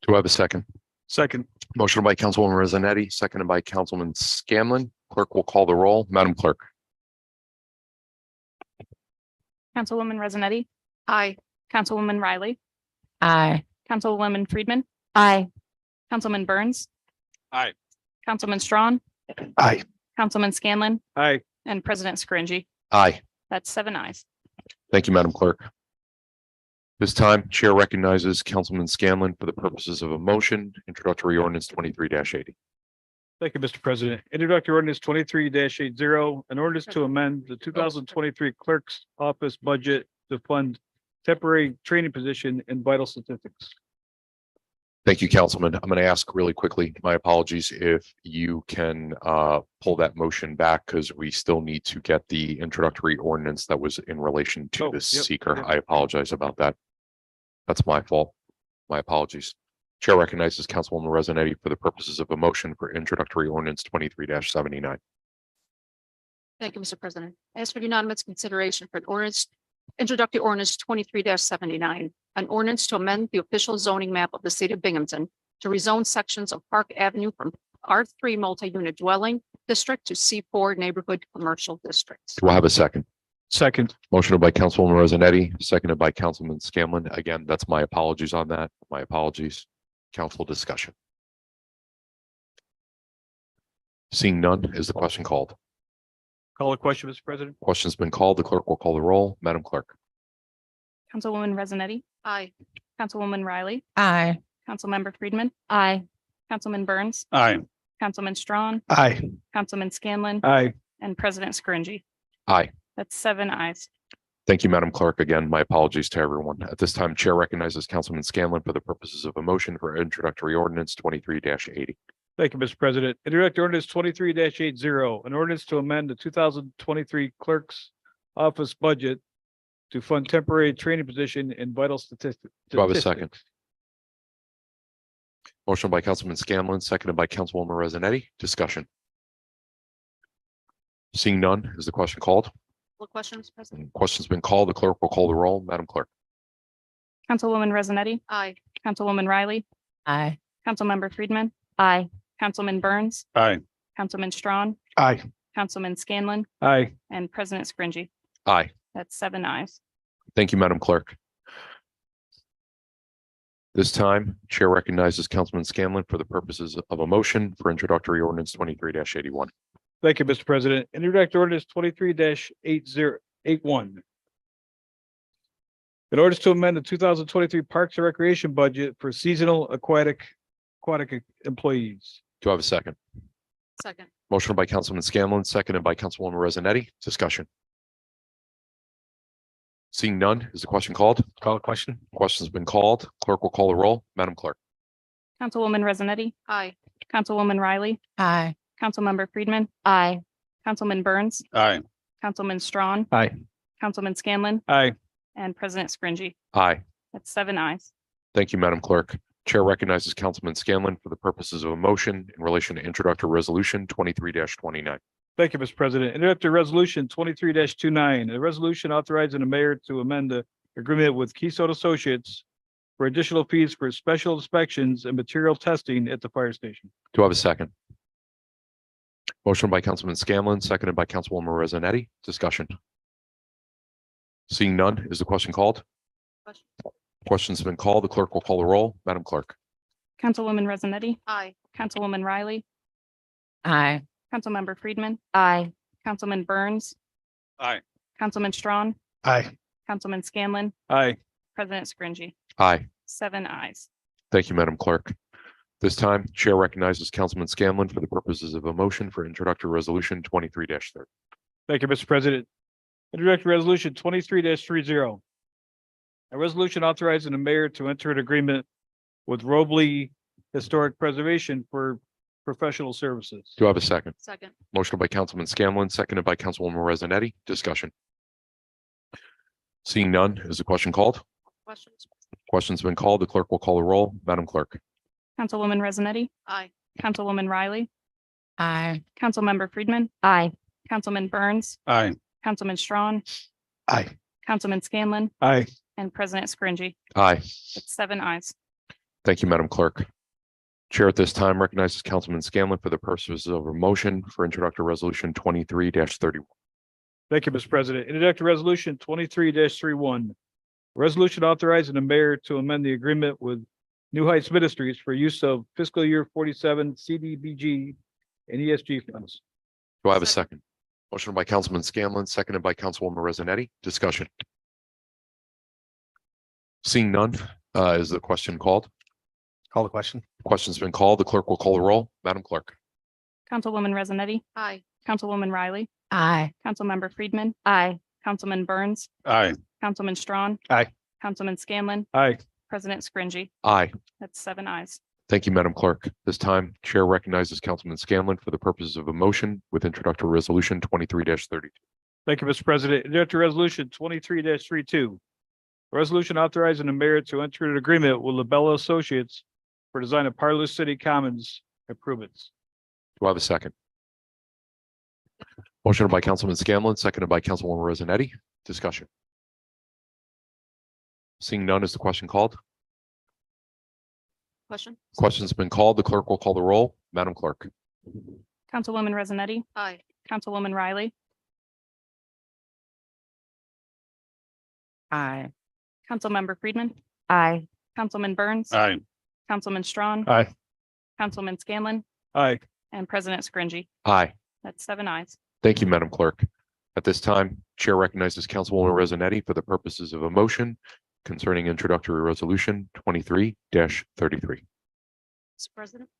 Do I have a second? Second. Motion by Councilwoman Resonetti, seconded by Councilman Scanlon. Clerk will call the roll. Madam Clerk. Councilwoman Resonetti, Aye. Councilwoman Riley, Aye. Councilwoman Friedman, Aye. Councilman Burns. Aye. Councilman Strawn, Aye. Councilman Scanlon, Aye. and President Scringy. Aye. That's 7 ayes. Thank you, Madam Clerk. This time, Chair recognizes Councilman Scanlon for the purposes of a motion, introductory ordinance 23-80. Thank you, Mr. President. Introductory ordinance 23-80, an ordinance to amend the 2023 clerk's office budget to fund temporary training position in vital statistics. Thank you, Councilman. I'm going to ask really quickly, my apologies, if you can pull that motion back because we still need to get the introductory ordinance that was in relation to Oh, the yep, seeker. yep. I apologize about that. That's my fault. My apologies. Chair recognizes Councilwoman Resonetti for the purposes of a motion for introductory ordinance 23-79. Thank you, Mr. President. I ask for unanimous consideration for an ordinance, introductory ordinance 23-79, an ordinance to amend the official zoning map of the city of Binghamton to rezone sections of Park Avenue from R3 multi-unit dwelling district to C4 neighborhood commercial districts. Do I have a second? Second. Motion by Councilwoman Resonetti, seconded by Councilman Scanlon. Again, that's my apologies on that. My apologies. Council discussion. Seeing none, is the question called? Call a question, Mr. President. Question's been called. The clerk will call the roll. Madam Clerk. Councilwoman Resonetti, Aye. Councilwoman Riley, Aye. Councilmember Friedman, Aye. Councilman Burns, Aye. Councilman Strawn, Aye. Councilman Scanlon, Aye. and President Scringy. Aye. That's 7 ayes. Thank you, Madam Clerk. Again, my apologies to everyone. At this time, Chair recognizes Councilman Scanlon for the purposes of a motion for introductory ordinance 23-80. Thank you, Mr. President. Introductory ordinance 23-80, an ordinance to amend the 2023 clerk's office budget to fund temporary training position in vital statistics. Do I have a second? Motion by Councilman Scanlon, seconded by Councilwoman Resonetti. Discussion. Seeing none, is the question called? What question, Mr. President? Question's been called. The clerk will call the roll. Madam Clerk. Councilwoman Resonetti, Aye. Councilwoman Riley, Aye. Councilmember Friedman, Aye. Councilman Burns, Aye. Councilman Strawn, Aye. Councilman Scanlon, Aye. and President Scringy. Aye. That's 7 ayes. Thank you, Madam Clerk. This time, Chair recognizes Councilman Scanlon for the purposes of a motion for introductory ordinance 23-81. Thank you, Mr. President. Introductory ordinance 23-8081. In order to amend the 2023 Parks and Recreation budget for seasonal aquatic employees. Do I have a second? Second. Motion by Councilman Scanlon, seconded by Councilwoman Resonetti. Discussion. Seeing none, is the question called? Call a question. Question's been called. Clerk will call the roll. Madam Clerk. Councilwoman Resonetti, Aye. Councilwoman Riley, Aye. Councilmember Friedman, Aye. Councilman Burns, Aye. Councilman Strawn, Aye. Councilman Scanlon, Aye. and President Scringy. Aye. That's 7 ayes. Thank you, Madam Clerk. Chair recognizes Councilman Scanlon for the purposes of a motion in relation to introductory resolution 23-29. Thank you, Mr. President. Introductory resolution 23-29, a resolution authorizing the mayor to amend the agreement with Keystone Associates for additional fees for special inspections and material testing at the fire station. Do I have a second? Motion by Councilman Scanlon, seconded by Councilwoman Rezanetti. Discussion. Seeing none, is the question called? Question. Question's been called. The clerk will call the roll. Madam Clerk. Councilwoman Rezanetti, Aye. Councilwoman Riley, Aye. Councilmember Friedman, Aye. Councilman Burns, Aye. Councilman Strawn, Aye. Councilman Scanlon, Aye. President Scringy. Aye. 7 ayes. Thank you, Madam Clerk. This time, Chair recognizes Councilman Scanlon for the purposes of a motion for introductory resolution 23-30. Thank you, Mr. President. Introductory resolution 23-30. A resolution authorizing the mayor to enter an agreement with Robley Historic Preservation for professional services. Do I have a second? Second. Motion by Councilman Scanlon, seconded by Councilwoman Rezanetti. Discussion. Seeing none, is the question called? Questions? Question's been called. The clerk will call the roll. Madam Clerk. Councilwoman Rezanetti, Aye. Councilwoman Riley, Aye. Councilmember Friedman, Aye. Councilman Burns, Aye. Councilman Strawn, Aye. Councilman Scanlon, Aye. and President Scringy. Aye. It's 7 ayes. Thank you, Madam Clerk. Chair at this time recognizes Councilman Scanlon for the purposes of a motion for introductory resolution 23-31. Thank you, Mr. President. Introductory resolution 23-31. Resolution authorizing the mayor to amend the agreement with New Heights Ministries for use of fiscal year 47 CDBG and ESG funds. Do I have a second? Motion by Councilman Scanlon, seconded by Councilwoman Rezanetti. Discussion. Seeing none, is the question called? Call the question. Question's been called. The clerk will call the roll. Madam Clerk. Councilwoman Rezanetti, Aye. Councilwoman Riley, Aye. Councilmember Friedman, Aye. Councilman Burns, Aye. Councilman Strawn. Aye. Councilman Scanlon, Aye. President Scringy. Aye. That's 7 ayes. Thank you, Madam Clerk. This time, Chair recognizes Councilman Scanlon for the purposes of a motion with introductory resolution 23-32. Thank you, Mr. President. Introductory resolution 23-32. A resolution authorizing the mayor to enter an agreement with Labella Associates for design of Parlor City Commons improvements. Do I have a second? Motion by Councilman Scanlon, seconded by Councilwoman Rezanetti. Discussion. Seeing none, is the question called? Question? Question's been called. The clerk will call the roll. Madam Clerk. Councilwoman Rezanetti, Aye. Councilwoman Riley, Aye. Councilmember Friedman, Aye. Councilman Burns, Aye. Councilman Strawn, Aye. Councilman Scanlon, Aye. and President Scringy. Aye. That's 7 ayes. Thank you, Madam Clerk. At this time, Chair recognizes Councilwoman Rezanetti for the purposes of a motion concerning introductory resolution 23-33. Mr. President.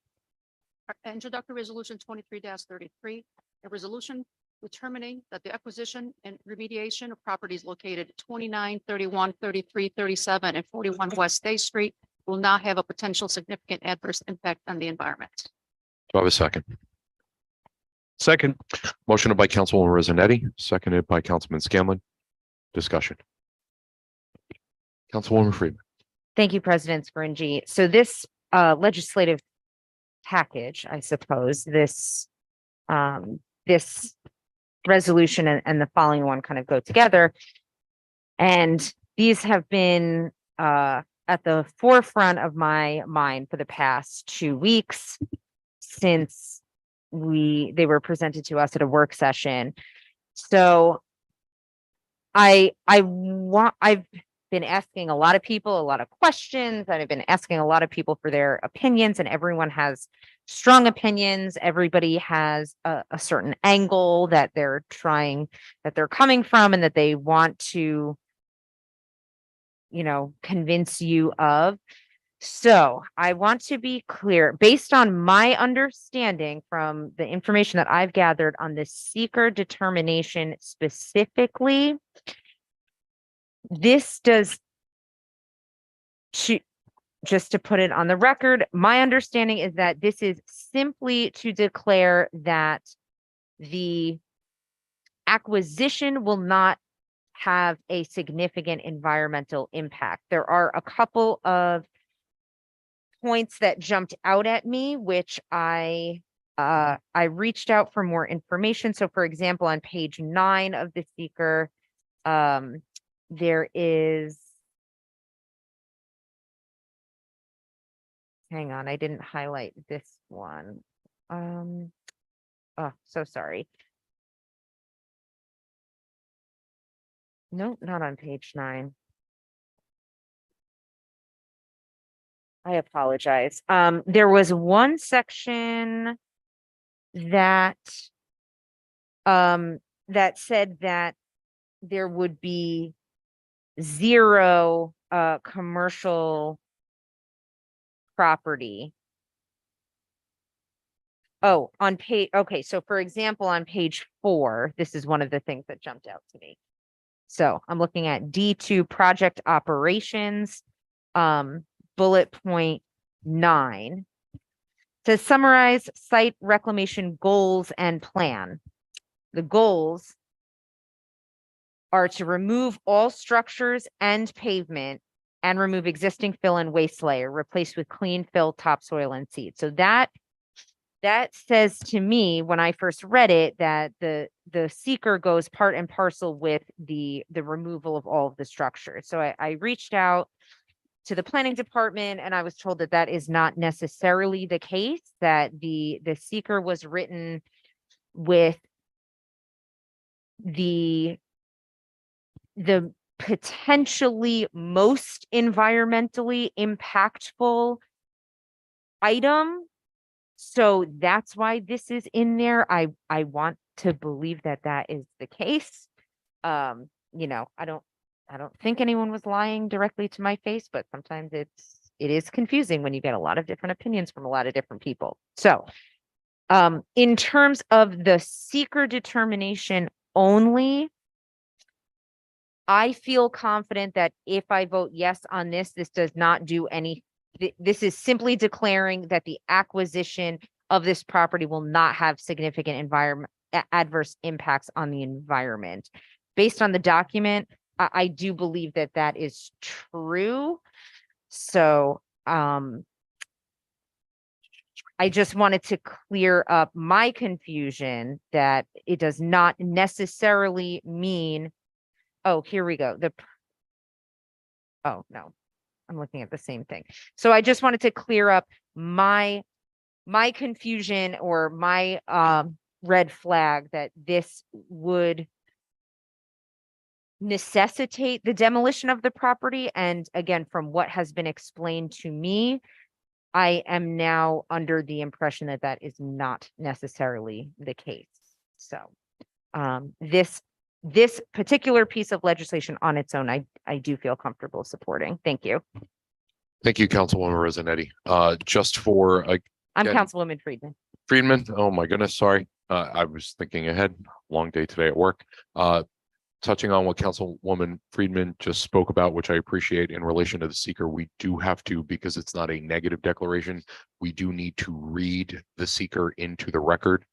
Introductory resolution 23-33, a resolution determining that the acquisition and remediation of properties located at 29, 31, 33, 37, and 41 West State Street will not have a potential significant adverse impact on the environment. Do I have a second? Second. Motion by Councilwoman Rezanetti, seconded by Councilman Scanlon. Discussion. Councilwoman Freeman. Thank you, President Scringy. So this legislative package, I suppose, this resolution and the following one kind of go together. And these have been at the forefront of my mind for the past 2 weeks since they were presented to us at a work session. So I've been asking a lot of people a lot of questions, and I've been asking a lot of people for their opinions, and everyone has strong opinions. Everybody has a certain angle that they're coming from and that they want to, convince you of. So I want to be clear, based on my understanding from the information that I've gathered on this seeker determination specifically, this does, just to put it on the record, my understanding is that this is simply to declare that the acquisition will not have a significant environmental impact. There are a couple of points that jumped out at me, which I reached out for more information. So for example, on page 9 of the seeker, there is, hang on, I didn't highlight this one. Oh, so sorry. No, not on page 9. I apologize. There was one section that that said that there would be 0 commercial property. Oh, on page, okay, so for example, on page 4, this is one of the things that jumped out to me. So I'm looking at D2 project operations, bullet point 9. To summarize site reclamation goals and plan. The goals are to remove all structures and pavement and remove existing fill and waste layer, replaced with clean fill, topsoil, and seed. So that says to me, when I first read it, that the seeker goes part and parcel with the removal of all of the structures. So I reached out to the planning department and I was told that that is not necessarily the case, that the seeker was written with the potentially most environmentally impactful item. So that's why this is in there. I want to believe that that is the case. You know, I don't think anyone was lying directly to my face, but sometimes it is confusing when you get a lot of different opinions from a lot of different people. So, in terms of the seeker determination only, I feel confident that if I vote yes on this, this does not do any. This is simply declaring that the acquisition of this property will not have significant adverse impacts on the environment. Based on the document, I do believe that that is true. So, I just wanted to clear up my confusion that it does not necessarily mean, oh, here we go. Oh, no, I'm looking at the same thing. So I just wanted to clear up my confusion or my red flag that this would necessitate the demolition of the property. And again, from what has been explained to me, I am now under the impression that that is not necessarily the case. So this particular piece of legislation on its own, I do feel comfortable supporting. Thank you. Thank you, Councilwoman Rossetti. Just for I'm again, Councilwoman Friedman. Friedman. Oh my goodness, sorry. I was thinking ahead. Long day today at work. Touching on what Councilwoman Friedman just spoke about, which I appreciate in relation to the seeker, we do have to, because it's not a negative declaration, we do need to read the seeker into the record.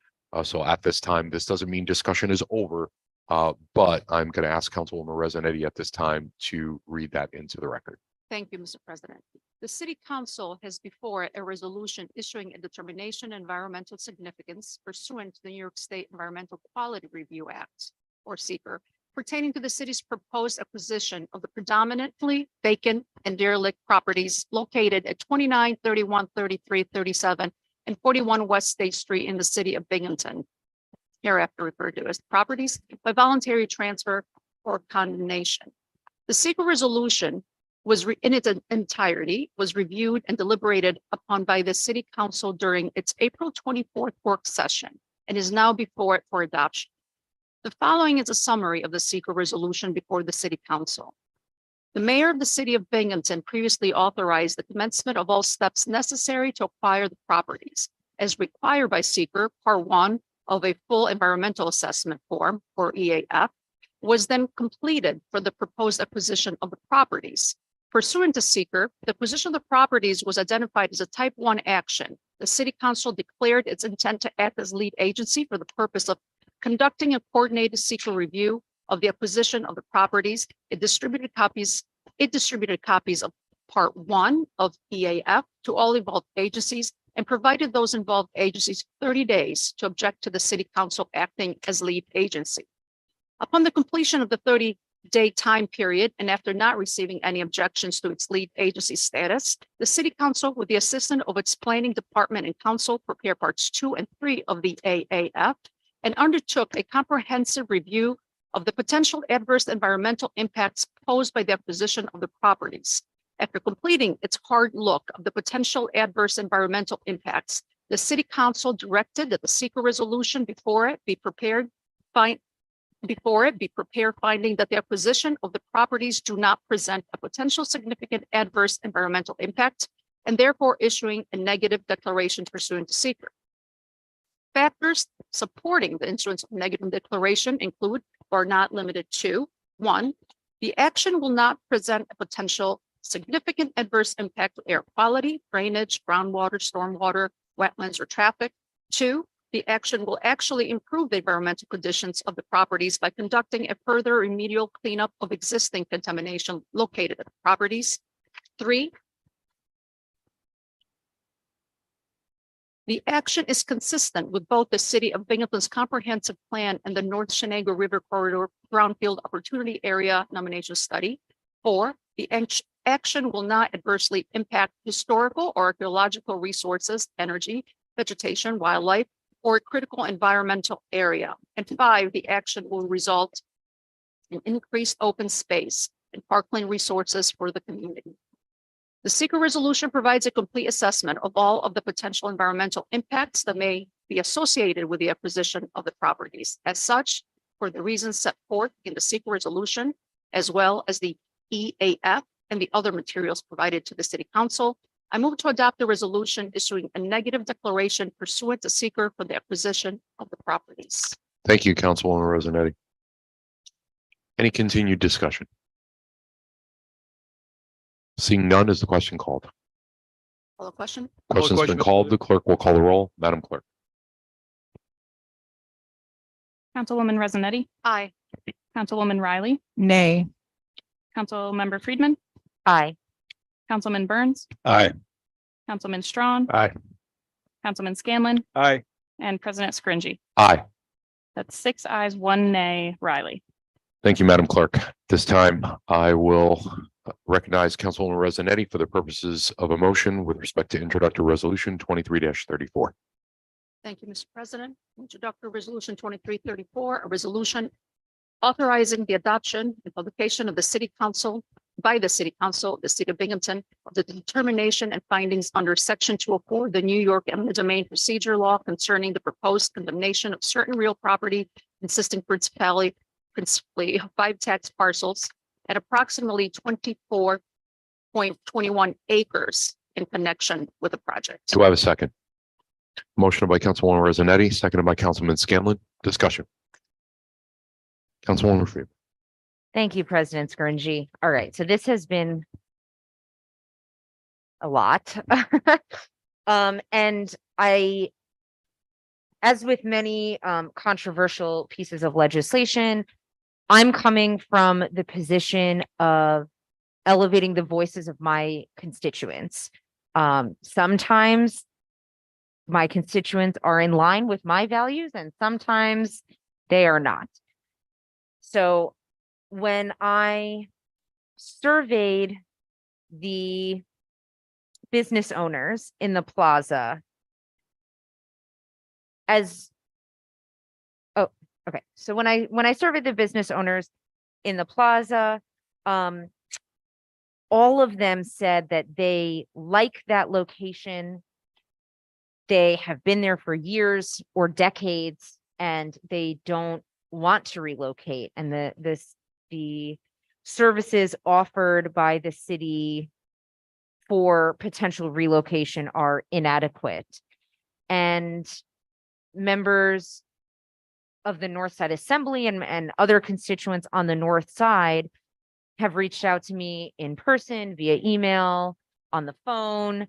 So at this time, this doesn't mean discussion is over, but I'm going to ask Councilwoman Rossetti at this time to read that into the record. Thank you, Mr. President. The City Council has before it a resolution issuing a determination of environmental significance pursuant to the New York State Environmental Quality Review Act, or seeker, pertaining to the city's proposed acquisition of the predominantly vacant and derelict properties located at 29, 31, 33, 37, and 41 West State Street in the city of Binghamton, hereafter referred to as properties by voluntary transfer or condemnation. The secret resolution was in its entirety was reviewed and deliberated upon by the City Council during its April 24th work session and is now before it for adoption. The following is a summary of the secret resolution before the City Council. The mayor of the city of Binghamton previously authorized the commencement of all steps necessary to acquire the properties as required by seeker Part 1 of a full environmental assessment form, or EAF, was then completed for the proposed acquisition of the properties. Pursuant to seeker, the acquisition of the properties was identified as a type 1 action. The City Council declared its intent to act as lead agency for the purpose of conducting a coordinated seeker review of the acquisition of the properties. It distributed copies of Part 1 of EAF to all involved agencies and provided those involved agencies 30 days to object to the city council acting as lead agency. Upon the completion of the 30-day time period and after not receiving any objections to its lead agency status, the city council, with the assistance of its planning department and council, prepared parts 2 and 3 of the AAF and undertook a comprehensive review of the potential adverse environmental impacts posed by the acquisition of the properties. After completing its hard look of the potential adverse environmental impacts, the city council directed that the secret resolution before it be prepared finding that the acquisition of the properties do not present a potential significant adverse environmental impact and therefore issuing a negative declaration pursuant to secret. Factors supporting the issuance of negative declaration include, but are not limited to, 1, the action will not present a potential significant adverse impact to air quality, drainage, groundwater, stormwater, wetlands, or traffic. 2, the action will actually improve the environmental conditions of the properties by conducting a further remedial cleanup of existing contamination located at the properties. 3, the action is consistent with both the City of Binghamton's comprehensive plan and the North Shenango River Corridor Brownfield Opportunity Area Nomination Study. 4, the action will not adversely impact historical or archaeological resources, energy, vegetation, wildlife, or a critical environmental area. And 5, the action will result in increased open space and parkland resources for the community. The secret resolution provides a complete assessment of all of the potential environmental impacts that may be associated with the acquisition of the properties. As such, for the reasons set forth in the secret resolution, as well as the EAF and the other materials provided to the City Council, I move to adopt the resolution issuing a negative declaration pursuant to seeker for the acquisition of the properties. Thank you, Councilwoman Rosanetti. Any continued discussion? Seeing none, is the question called? Call the question. Question's question, been Mr. called. The clerk will call the roll. Madam Clerk. Councilwoman Rosanetti, Aye. Councilwoman Riley, Nay. Councilmember Friedman, Aye. Councilman Burns, Aye. Councilman Strawn, Aye. Councilman Scanlon, Aye. and President Scringy. Aye. That's 6 ayes, 1 nay. Riley. Thank you, Madam Clerk. This time I will recognize Councilwoman Rosanetti for the purposes of a motion with respect to introductory resolution 23-34. Thank you, Mr. President. Introductory Resolution 2334, a resolution authorizing the adoption and publication of the City Council by the City Council of the City of Binghamton of the determination and findings under Section 204, the New York eminent domain procedure law concerning the proposed condemnation of certain real property consisting principally of 5 tax parcels at approximately 24.21 acres in connection with the project. Do I have a second? Motion by Councilwoman Rosanetti, seconded by Councilman Scanlon. Discussion. Councilwoman Friedman. Thank you, President Scringy. All right, so this has been a lot. And as with many controversial pieces of legislation, I'm coming from the position of elevating the voices of my constituents. Sometimes my constituents are in line with my values and sometimes they are not. So when I surveyed the business owners in the plaza, so when I surveyed the business owners in the plaza, all of them said that they like that location. They have been there for years or decades and they don't want to relocate. And the services offered by the city for potential relocation are inadequate. And members of the North Side Assembly and other constituents on the North Side have reached out to me in person, via email, on the phone,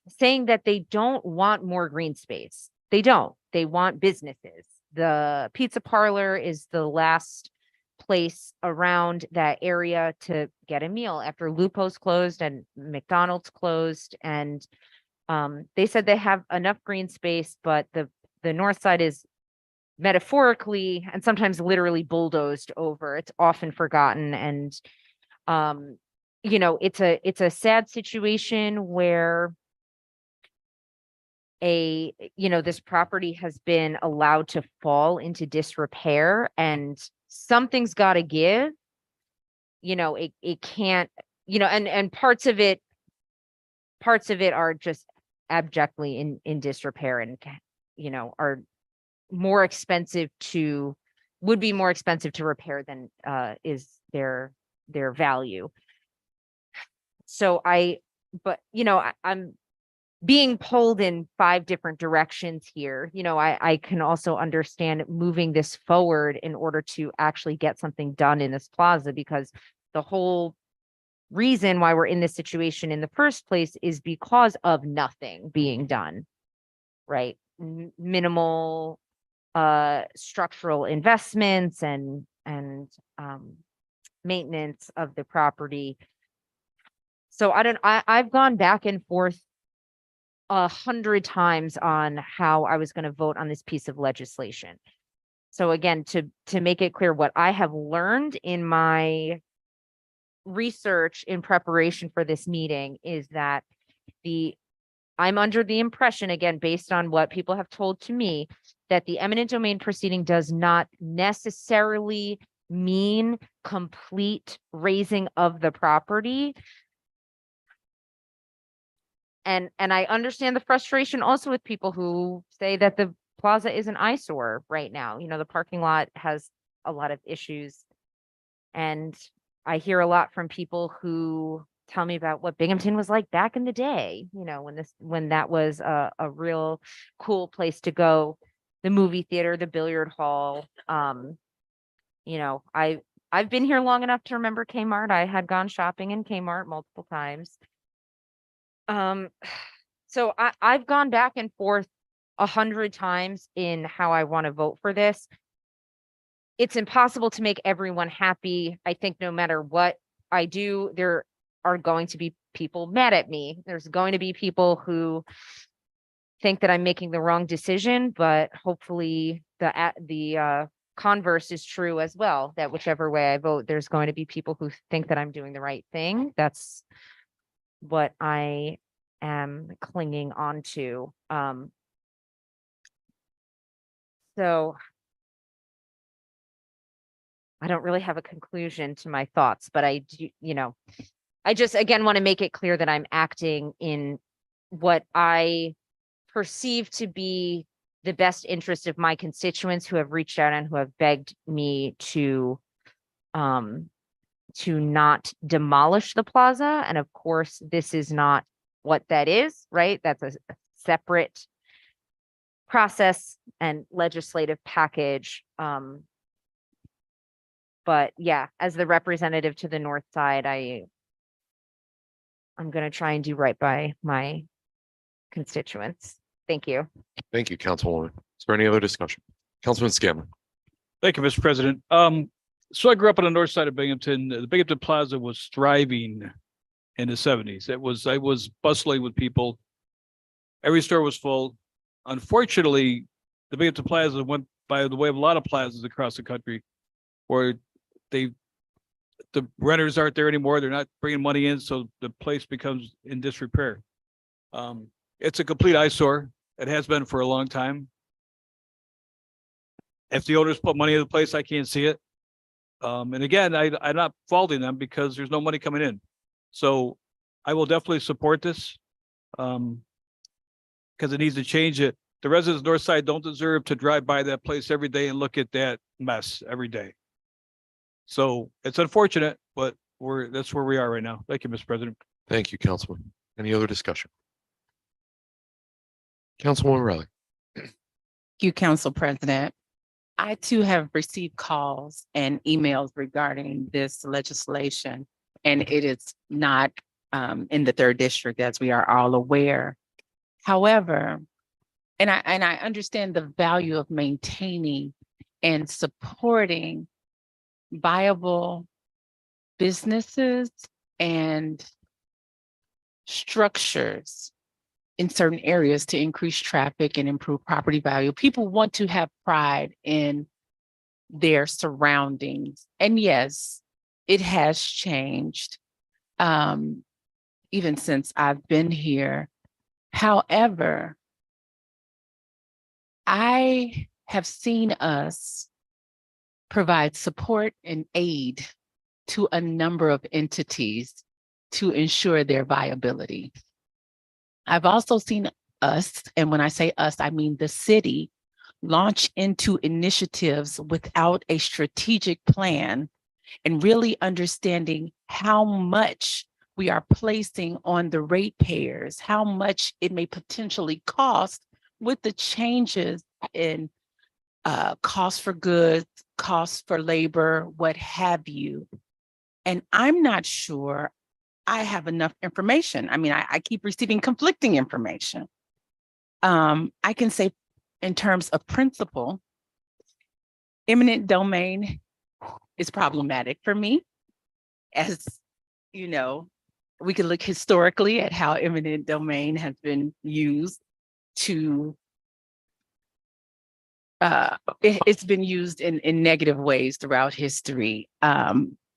saying that they don't want more green space. They don't. They want businesses. The pizza parlor is the last place around that area to get a meal after Lupo's closed and McDonald's closed. And they said they have enough green space, but the north side is metaphorically and sometimes literally bulldozed over. It's often forgotten. And it's a sad situation where this property has been allowed to fall into disrepair, and something's got to give. It can't, and parts of it are just abjectly in disrepair and are would be more expensive to repair than is their value. So I'm being pulled in 5 different directions here. I can also understand moving this forward in order to actually get something done in this plaza, because the whole reason why we're in this situation in the first place is because of nothing being done, right? Minimal structural investments and maintenance of the property. So I've gone back and forth 100 times on how I was going to vote on this piece of legislation. So again, to make it clear, what I have learned in my research in preparation for this meeting is that I'm under the impression, again, based on what people have told to me, that the eminent domain proceeding does not necessarily mean complete raising of the property. And I understand the frustration also with people who say that the plaza is an eyesore right now. The parking lot has a lot of issues. And I hear a lot from people who tell me about what Binghamton was like back in the day, when that was a real cool place to go. The movie theater, the billiard hall. I've been here long enough to remember Kmart. I had gone shopping in Kmart multiple times. So I've gone back and forth 100 times in how I want to vote for this. It's impossible to make everyone happy. I think no matter what I do, there are going to be people mad at me. There's going to be people who think that I'm making the wrong decision, but hopefully the converse is true as well, that whichever way I vote, there's going to be people who think that I'm doing the right thing. That's what I am clinging on to. So I don't really have a conclusion to my thoughts, but I do, I just, again, want to make it clear that I'm acting in what I perceive to be the best interest of my constituents who have reached out and who have begged me to not demolish the plaza. And of course, this is not what that is, right? That's a separate process and legislative package. But yeah, as the representative to the north side, I'm going to try and do right by my constituents. Thank you. Thank you, Councilwoman. Is there any other discussion? Councilman Scanlon. Thank you, Mr. President. So I grew up on the north side of Binghamton. The Binghamton Plaza was thriving in the 70s. I was bustling with people. Every store was full. Unfortunately, the Binghamton Plaza went by the way of a lot of plazas across the country, where the renters aren't there anymore. They're not bringing money in, so the place becomes in disrepair. It's a complete eyesore. It has been for a long time. If the owners put money in the place, I can't see it. And again, I'm not faulting them because there's no money coming in. So I will definitely support this because it needs to change it. The residents of North Side don't deserve to drive by that place every day and look at that mess every day. So it's unfortunate, but that's where we are right now. Thank you, Mr. President. Thank you, Councilman. Any other discussion? Councilwoman Riley. Thank you, Council President. I too have received calls and emails regarding this legislation, and it is not in the 3rd district, as we are all aware. However, and I understand the value of maintaining and supporting viable businesses and structures in certain areas to increase traffic and improve property value. People want to have pride in their surroundings. And yes, it has changed, even since I've been here. However, I have seen us provide support and aid to a number of entities to ensure their viability. I've also seen us, and when I say us, I mean the city, launch into initiatives without a strategic plan and really understanding how much we are placing on the ratepayers, how much it may potentially cost with the changes in cost for goods, cost for labor, what have you. And I'm not sure I have enough information. I mean, I keep receiving conflicting information. I can say in terms of principle, eminent domain is problematic for me. As you know, we can look historically at how eminent domain has been used to it's been used in negative ways throughout history.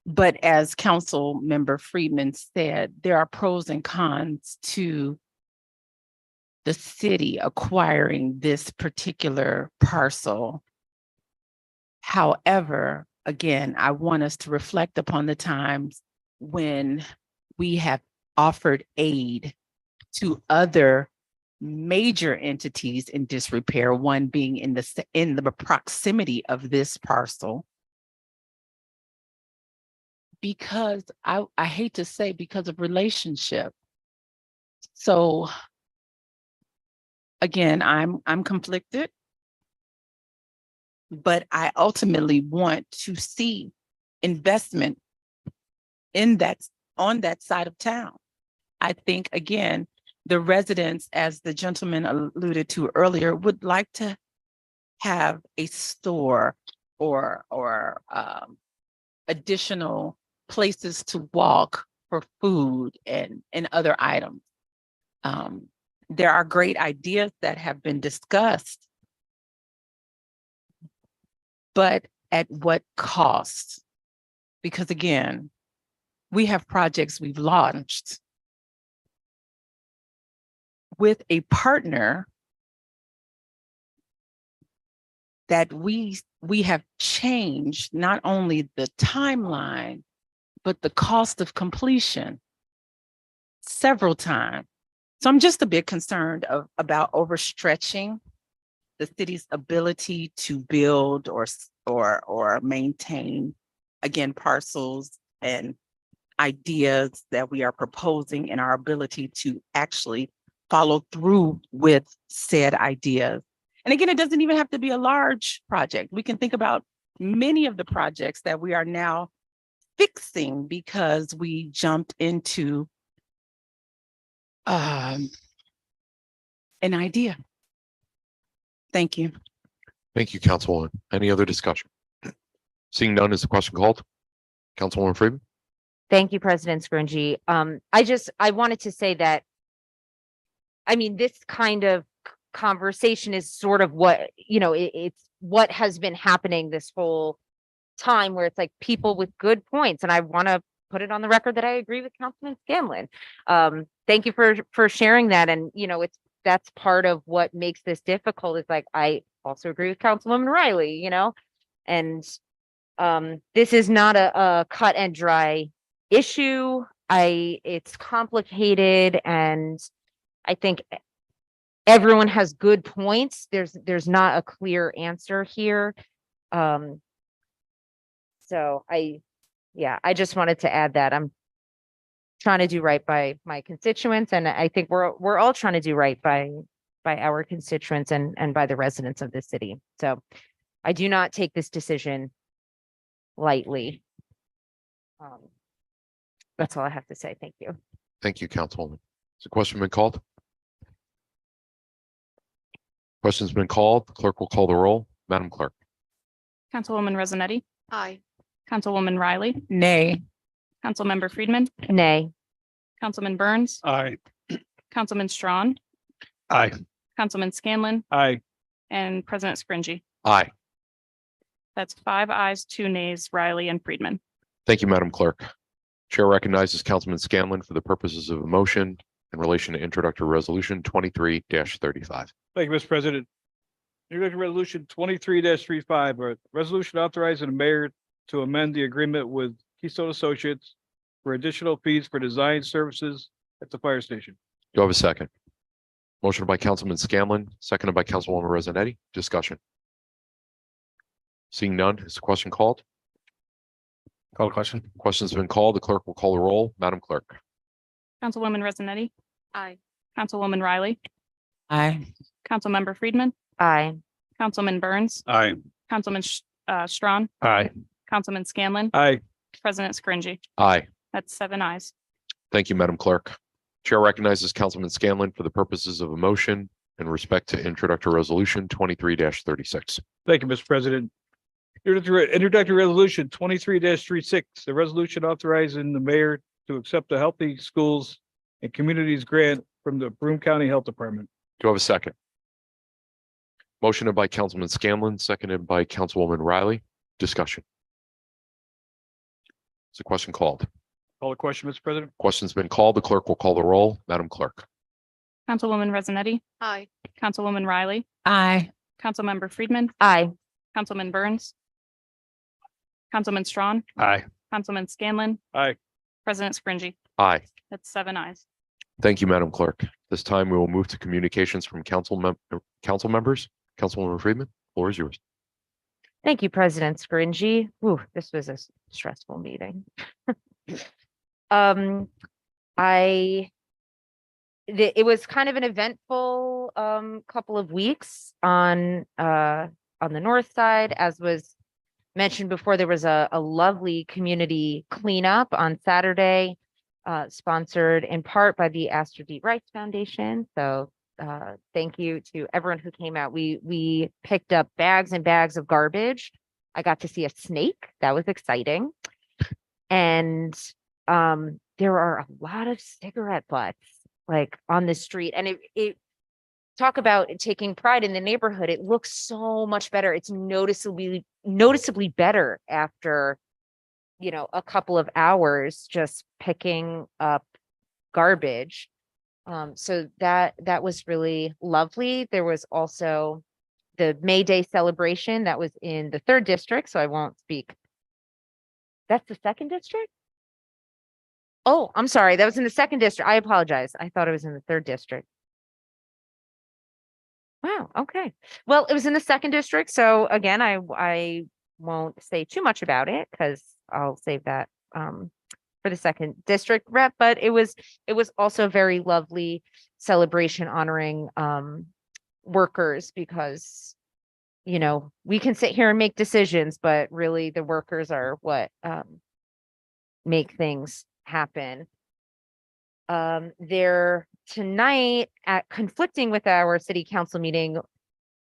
But as Council Member Friedman said, there are pros and cons to the city acquiring this particular parcel. However, again, I want us to reflect upon the times when we have offered aid to other major entities in disrepair, one being in the proximity of this parcel. Because I hate to say, because of relationship. So again, I'm conflicted, but I ultimately want to see investment in that, on that side of town. I think, again, the residents, as the gentleman alluded to earlier, would like to have a store or additional places to walk for food and other items. There are great ideas that have been discussed, but at what cost? Because again, we have projects we've launched with a partner that we have changed not only the timeline, but the cost of completion several times. So I'm just a bit concerned about overstretching the city's ability to build or maintain, again, parcels and ideas that we are proposing, and our ability to actually follow through with said ideas. And again, it doesn't even have to be a large project. We can think about many of the projects that we are now fixing because we jumped into an idea. Thank you. Thank you, Councilwoman. Any other discussion? Seeing none, is the question called? Councilwoman Freeman? Thank you, President Scringy. I wanted to say that, I mean, this kind of conversation is sort of what, it's what has been happening this whole time, where it's like people with good points. And I want to put it on the record that I agree with Councilman Scanlon. Thank you for sharing that. And, that's part of what makes this difficult, is like, I also agree with Councilwoman Riley, and this is not a cut and dry issue. It's complicated, and I think everyone has good points. There's not a clear answer here. So I just wanted to add that I'm trying to do right by my constituents, and I think we're all trying to do right by our constituents and by the residents of this city. So I do not take this decision lightly. That's all I have to say. Thank you. Thank you, Councilwoman. Has the question been called? Question's been called. The clerk will call the roll. Madam Clerk. Councilwoman Resonetti, Aye. Councilwoman Riley, Nay. Councilmember Friedman, Nay. Councilman Burns, Aye. Councilman Strawn, Aye. Councilman Scanlon, Aye. and President Scringy. Aye. That's 5 ayes, 2 nays, Riley and Friedman. Thank you, Madam Clerk. Chair recognizes Councilman Scanlon for the purposes of a motion in relation to introductory resolution 23-35. Thank you, Mr. President. Introductory resolution 23-35, a resolution authorizing the mayor to amend the agreement with Keystone Associates for additional fees for design services at the fire station. Do I have a second? Motion by Councilman Scanlon, seconded by Councilwoman Resonetti. Discussion. Seeing none, is the question called? Call the question. Question's been called. The clerk will call the roll. Madam Clerk. Councilwoman Resonetti, Aye. Councilwoman Riley, Aye. Councilmember Friedman, Aye. Councilman Burns, Aye. Councilman Strawn, Aye. Councilman Scanlon, Aye. President Scringy. Aye. That's 7 ayes. Thank you, Madam Clerk. Chair recognizes Councilman Scanlon for the purposes of a motion in respect to introductory resolution 23-36. Thank you, Mr. President. Introductory resolution 23-36, a resolution authorizing the mayor to accept the Healthy Schools and Communities grant from the Broome County Health Department. Do I have a second? Motion by Councilman Scanlon, seconded by Councilwoman Riley. Discussion. Is the question called? Call the question, Mr. President. Question's been called. The clerk will call the roll. Madam Clerk. Councilwoman Resonetti, Aye. Councilwoman Riley, Aye. Councilmember Friedman, Aye. Councilman Burns, Councilman Strawn, Aye. Councilman Scanlon, Aye. President Scringy. Aye. That's 7 ayes. Thank you, Madam Clerk. This time we will move to communications from council members. Councilwoman Friedman, floor is yours. Thank you, President Scringy. Ooh, this was a stressful meeting. It was kind of an eventful couple of weeks on the north side. As was mentioned before, there was a lovely community cleanup on Saturday, sponsored in part by the Astor D. Rice Foundation. So thank you to everyone who came out. We picked up bags and bags of garbage. I got to see a snake. That was exciting. And there are a lot of cigarette butts like on the street. And it talk about taking pride in the neighborhood. It looks so much better. It's noticeably better after, a couple of hours just picking up garbage. So that was really lovely. There was also the May Day celebration that was in the 3rd district, so I won't speak. That's the 2nd district? Oh, I'm sorry. That was in the 2nd district. I apologize. I thought it was in the 3rd district. Wow. Okay. Well, it was in the 2nd district. So again, I won't say too much about it because I'll save that for the 2nd district rep. But it was also a very lovely celebration honoring workers because, we can sit here and make decisions, but really the workers are what make things happen. There tonight at conflicting with our city council meeting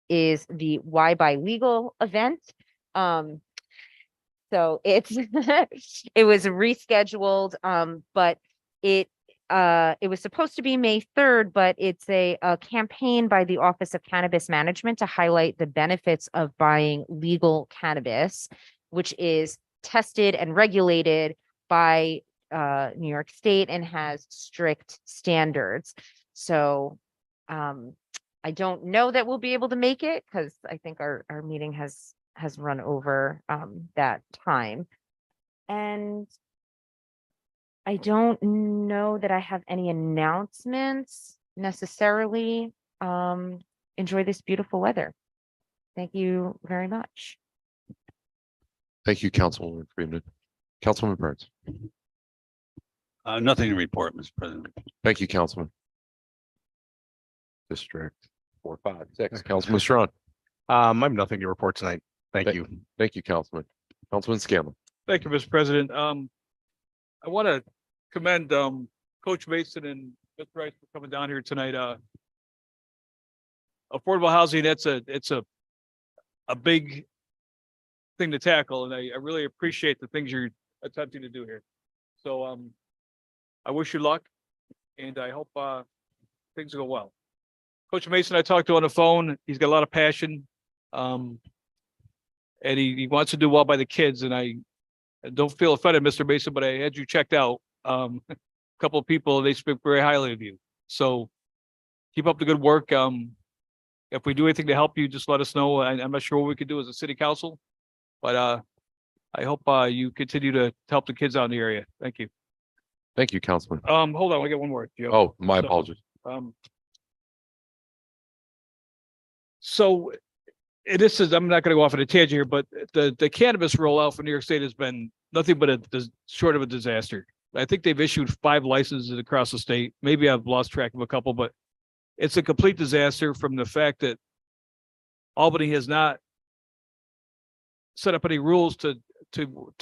is the Why Buy Legal event. So it's it was rescheduled, but it was supposed to be May 3rd, but it's a campaign by the Office of Cannabis Management to highlight the benefits of buying legal cannabis, which is tested and regulated by New York State and has strict standards. So I don't know that we'll be able to make it because I think our meeting has run over that time. And I don't know that I have any announcements necessarily. Enjoy this beautiful weather. Thank you very much. Thank you, Councilwoman Freeman. Councilman Burns. Nothing to report, Mr. President. Thank you, Councilman. District 4, 5, 6. Councilman Strawn. I have nothing to report tonight. Thank you. Thank you, Councilman. Councilman Scanlon. Thank you, Mr. President. I want to commend Coach Mason and Mr. Rice for coming down here tonight. Affordable housing, it's a big thing to tackle, and I really appreciate the things you're attempting to do here. So, I wish you luck, and I hope, things go well. Coach Mason, I talked to on the phone. He's got a lot of passion. And he wants to do well by the kids, and I don't feel offended, Mr. Mason, but I had you checked out. A couple of people, they speak very highly of you. So keep up the good work. If we do anything to help you, just let us know. I'm not sure what we could do as a city council, but I hope you continue to help the kids out in the area. Thank you. Thank you, Councilman. Hold on, I get one more. Joe. Oh, my So- apologies. So this is, I'm not going to go off on a tangent here, but the cannabis rollout for New York State has been nothing but short of a disaster. I think they've issued 5 licenses across the state. Maybe I've lost track of a couple, but it's a complete disaster from the fact that Albany has not set up any rules to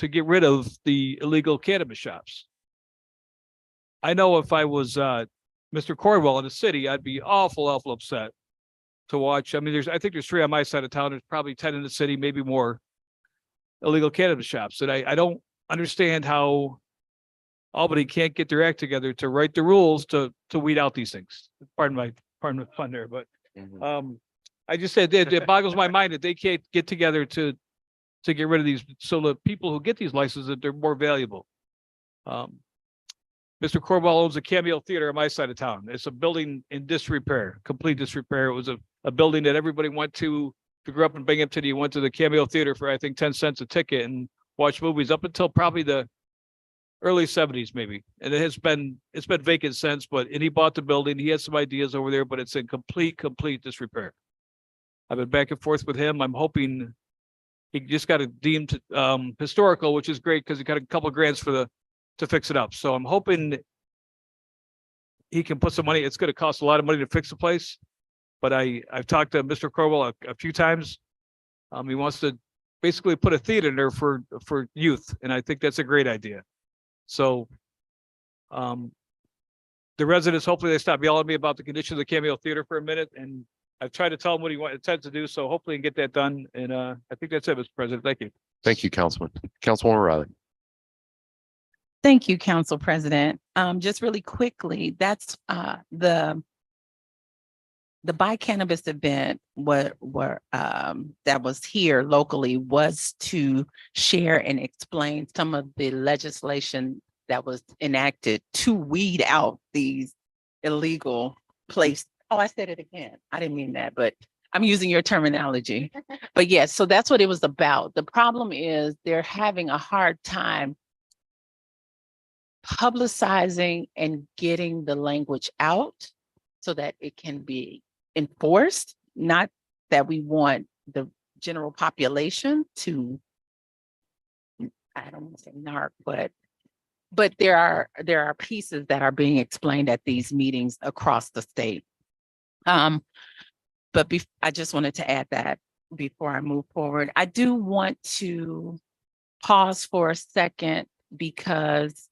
get rid of the illegal cannabis shops. I know if I was Mr. Cornwell in the city, I'd be awful upset to watch. I mean, I think there's 3 on my side of town. There's probably 10 in the city, maybe more illegal cannabis shops. And I don't understand how Albany can't get their act together to write the rules to weed out these things. Pardon the pun there, but I just said it boggles my mind that they can't get together to get rid of these. So the people who get these licenses, that they're more valuable. Mr. Cornwell owns a Cameo Theater on my side of town. It's a building in disrepair, complete disrepair. It was a building that everybody went to. If you grew up in Binghamton, you went to the Cameo Theater for, I think, 10 cents a ticket and watched movies up until probably the early 70s, maybe. And it's been vacant since, and he bought the building. He had some ideas over there, but it's in complete disrepair. I've been back and forth with him. I'm hoping he just got it deemed historical, which is great because he got a couple of grants to fix it up. So I'm hoping he can put some money. It's going to cost a lot of money to fix the place, but I've talked to Mr. Crowell a few times. He wants to basically put a theater in there for youth, and I think that's a great idea. So, the residents, hopefully they stop yelling at me about the condition of the Cameo Theater for a minute, and I've tried to tell him what he intends to do. So hopefully he can get that done. And I think that's it, Mr. President. Thank you. Thank you, Councilman. Councilwoman Riley. Thank you, Council President. Just really quickly, that's the Buy Cannabis event that was here locally was to share and explain some of the legislation that was enacted to weed out these illegal places. Oh, I said it again. I didn't mean that, but I'm using your terminology. But yes, so that's what it was about. The problem is they're having a hard time publicizing and getting the language out so that it can be enforced. Not that we want the general population to, I don't want to say narc, but there are pieces that are being explained at these meetings across the state. But I just wanted to add that before I move forward. I do want to pause for a second because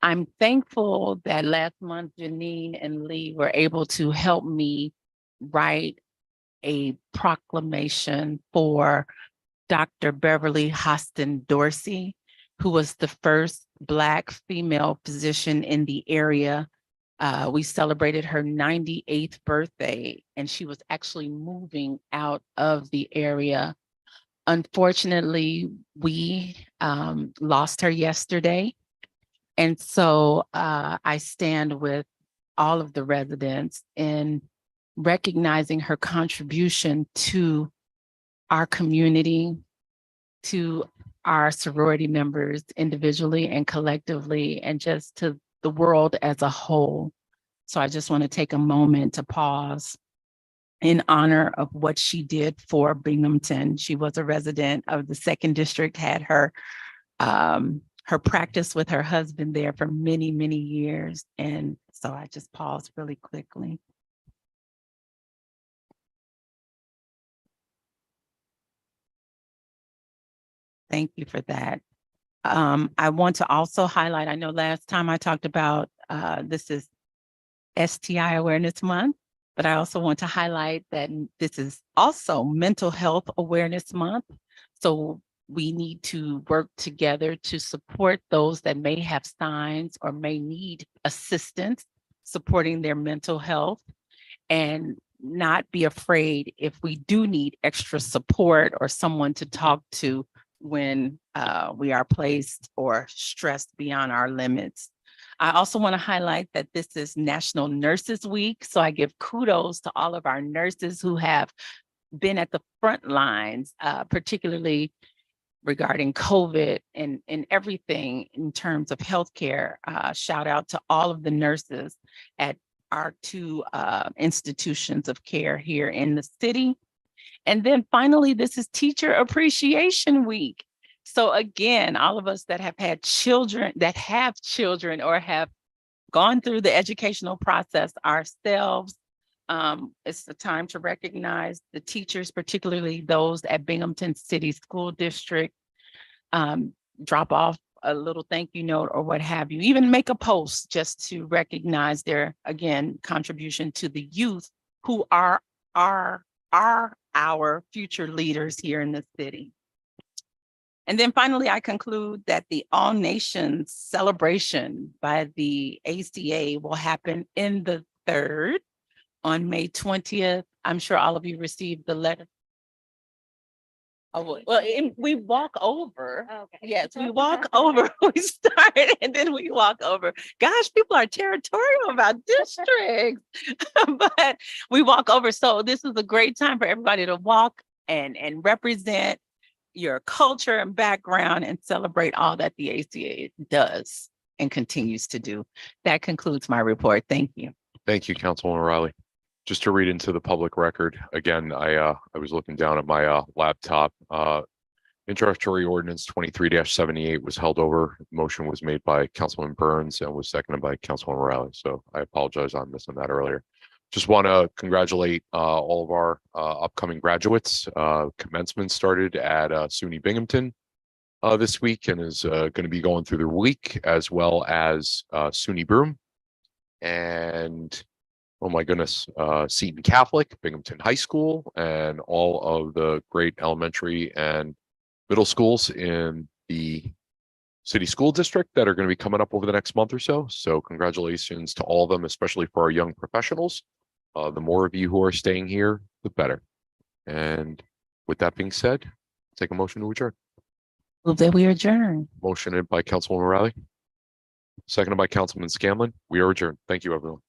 I'm thankful that last month Janine and Lee were able to help me write a proclamation for Dr. Beverly Hostin Dorsey, who was the first Black female physician in the area. We celebrated her 98th birthday, and she was actually moving out of the area. Unfortunately, we lost her yesterday. And so I stand with all of the residents in recognizing her contribution to our community, to our sorority members individually and collectively, and just to the world as a whole. So I just want to take a moment to pause in honor of what she did for Binghamton. She was a resident of the 2nd District, had her practice with her husband there for many, many years. And so I just paused really quickly. Thank you for that. I want to also highlight, I know last time I talked about this is STI Awareness Month, but I also want to highlight that this is also Mental Health Awareness Month. So we need to work together to support those that may have signs or may need assistance supporting their mental health, and not be afraid if we do need extra support or someone to talk to when we are placed or stressed beyond our limits. I also want to highlight that this is National Nurses Week, so I give kudos to all of our nurses who have been at the front lines, particularly regarding COVID and everything in terms of healthcare. Shout out to all of the nurses at our two institutions of care here in the city. And then finally, this is Teacher Appreciation Week. So again, all of us that have had children, or have gone through the educational process ourselves, it's the time to recognize the teachers, particularly those at Binghamton City School District. Drop off a little thank you note or what have you, even make a post just to recognize their, again, contribution to the youth who are our future leaders here in the city. And then finally, I conclude that the All Nations celebration by the ACA will happen in the 3rd on May 20th. I'm sure all of you received the letter. Oh, well, we walk over. Okay. Yes, we walk over. We start and then we walk over. Gosh, people are territorial about districts, but we walk over. So this is a great time for everybody to walk and represent your culture and background and celebrate all that the ACA does and continues to do. That concludes my report. Thank you. Thank you, Councilwoman Riley. Just to read into the public record, again, I was looking down at my laptop. Introductory ordinance 23-78 was held over. Motion was made by Councilman Burns and was seconded by Councilwoman Riley. So I apologize on missing that earlier. Just want to congratulate all of our upcoming graduates. Commencement started at SUNY Binghamton this week and is going to be going through the week, as well as SUNY Broome and, oh my goodness, Seton Catholic, Binghamton High School, and all of the great elementary and middle schools in the city school district that are going to be coming up over the next month or so. So congratulations to all of them, especially for our young professionals. The more of you who are staying here, the better. And with that being said, take a motion to adjourn. Move that we adjourn. Motion by Councilwoman Riley, seconded by Councilman Scanlon. We are adjourned. Thank you, everyone.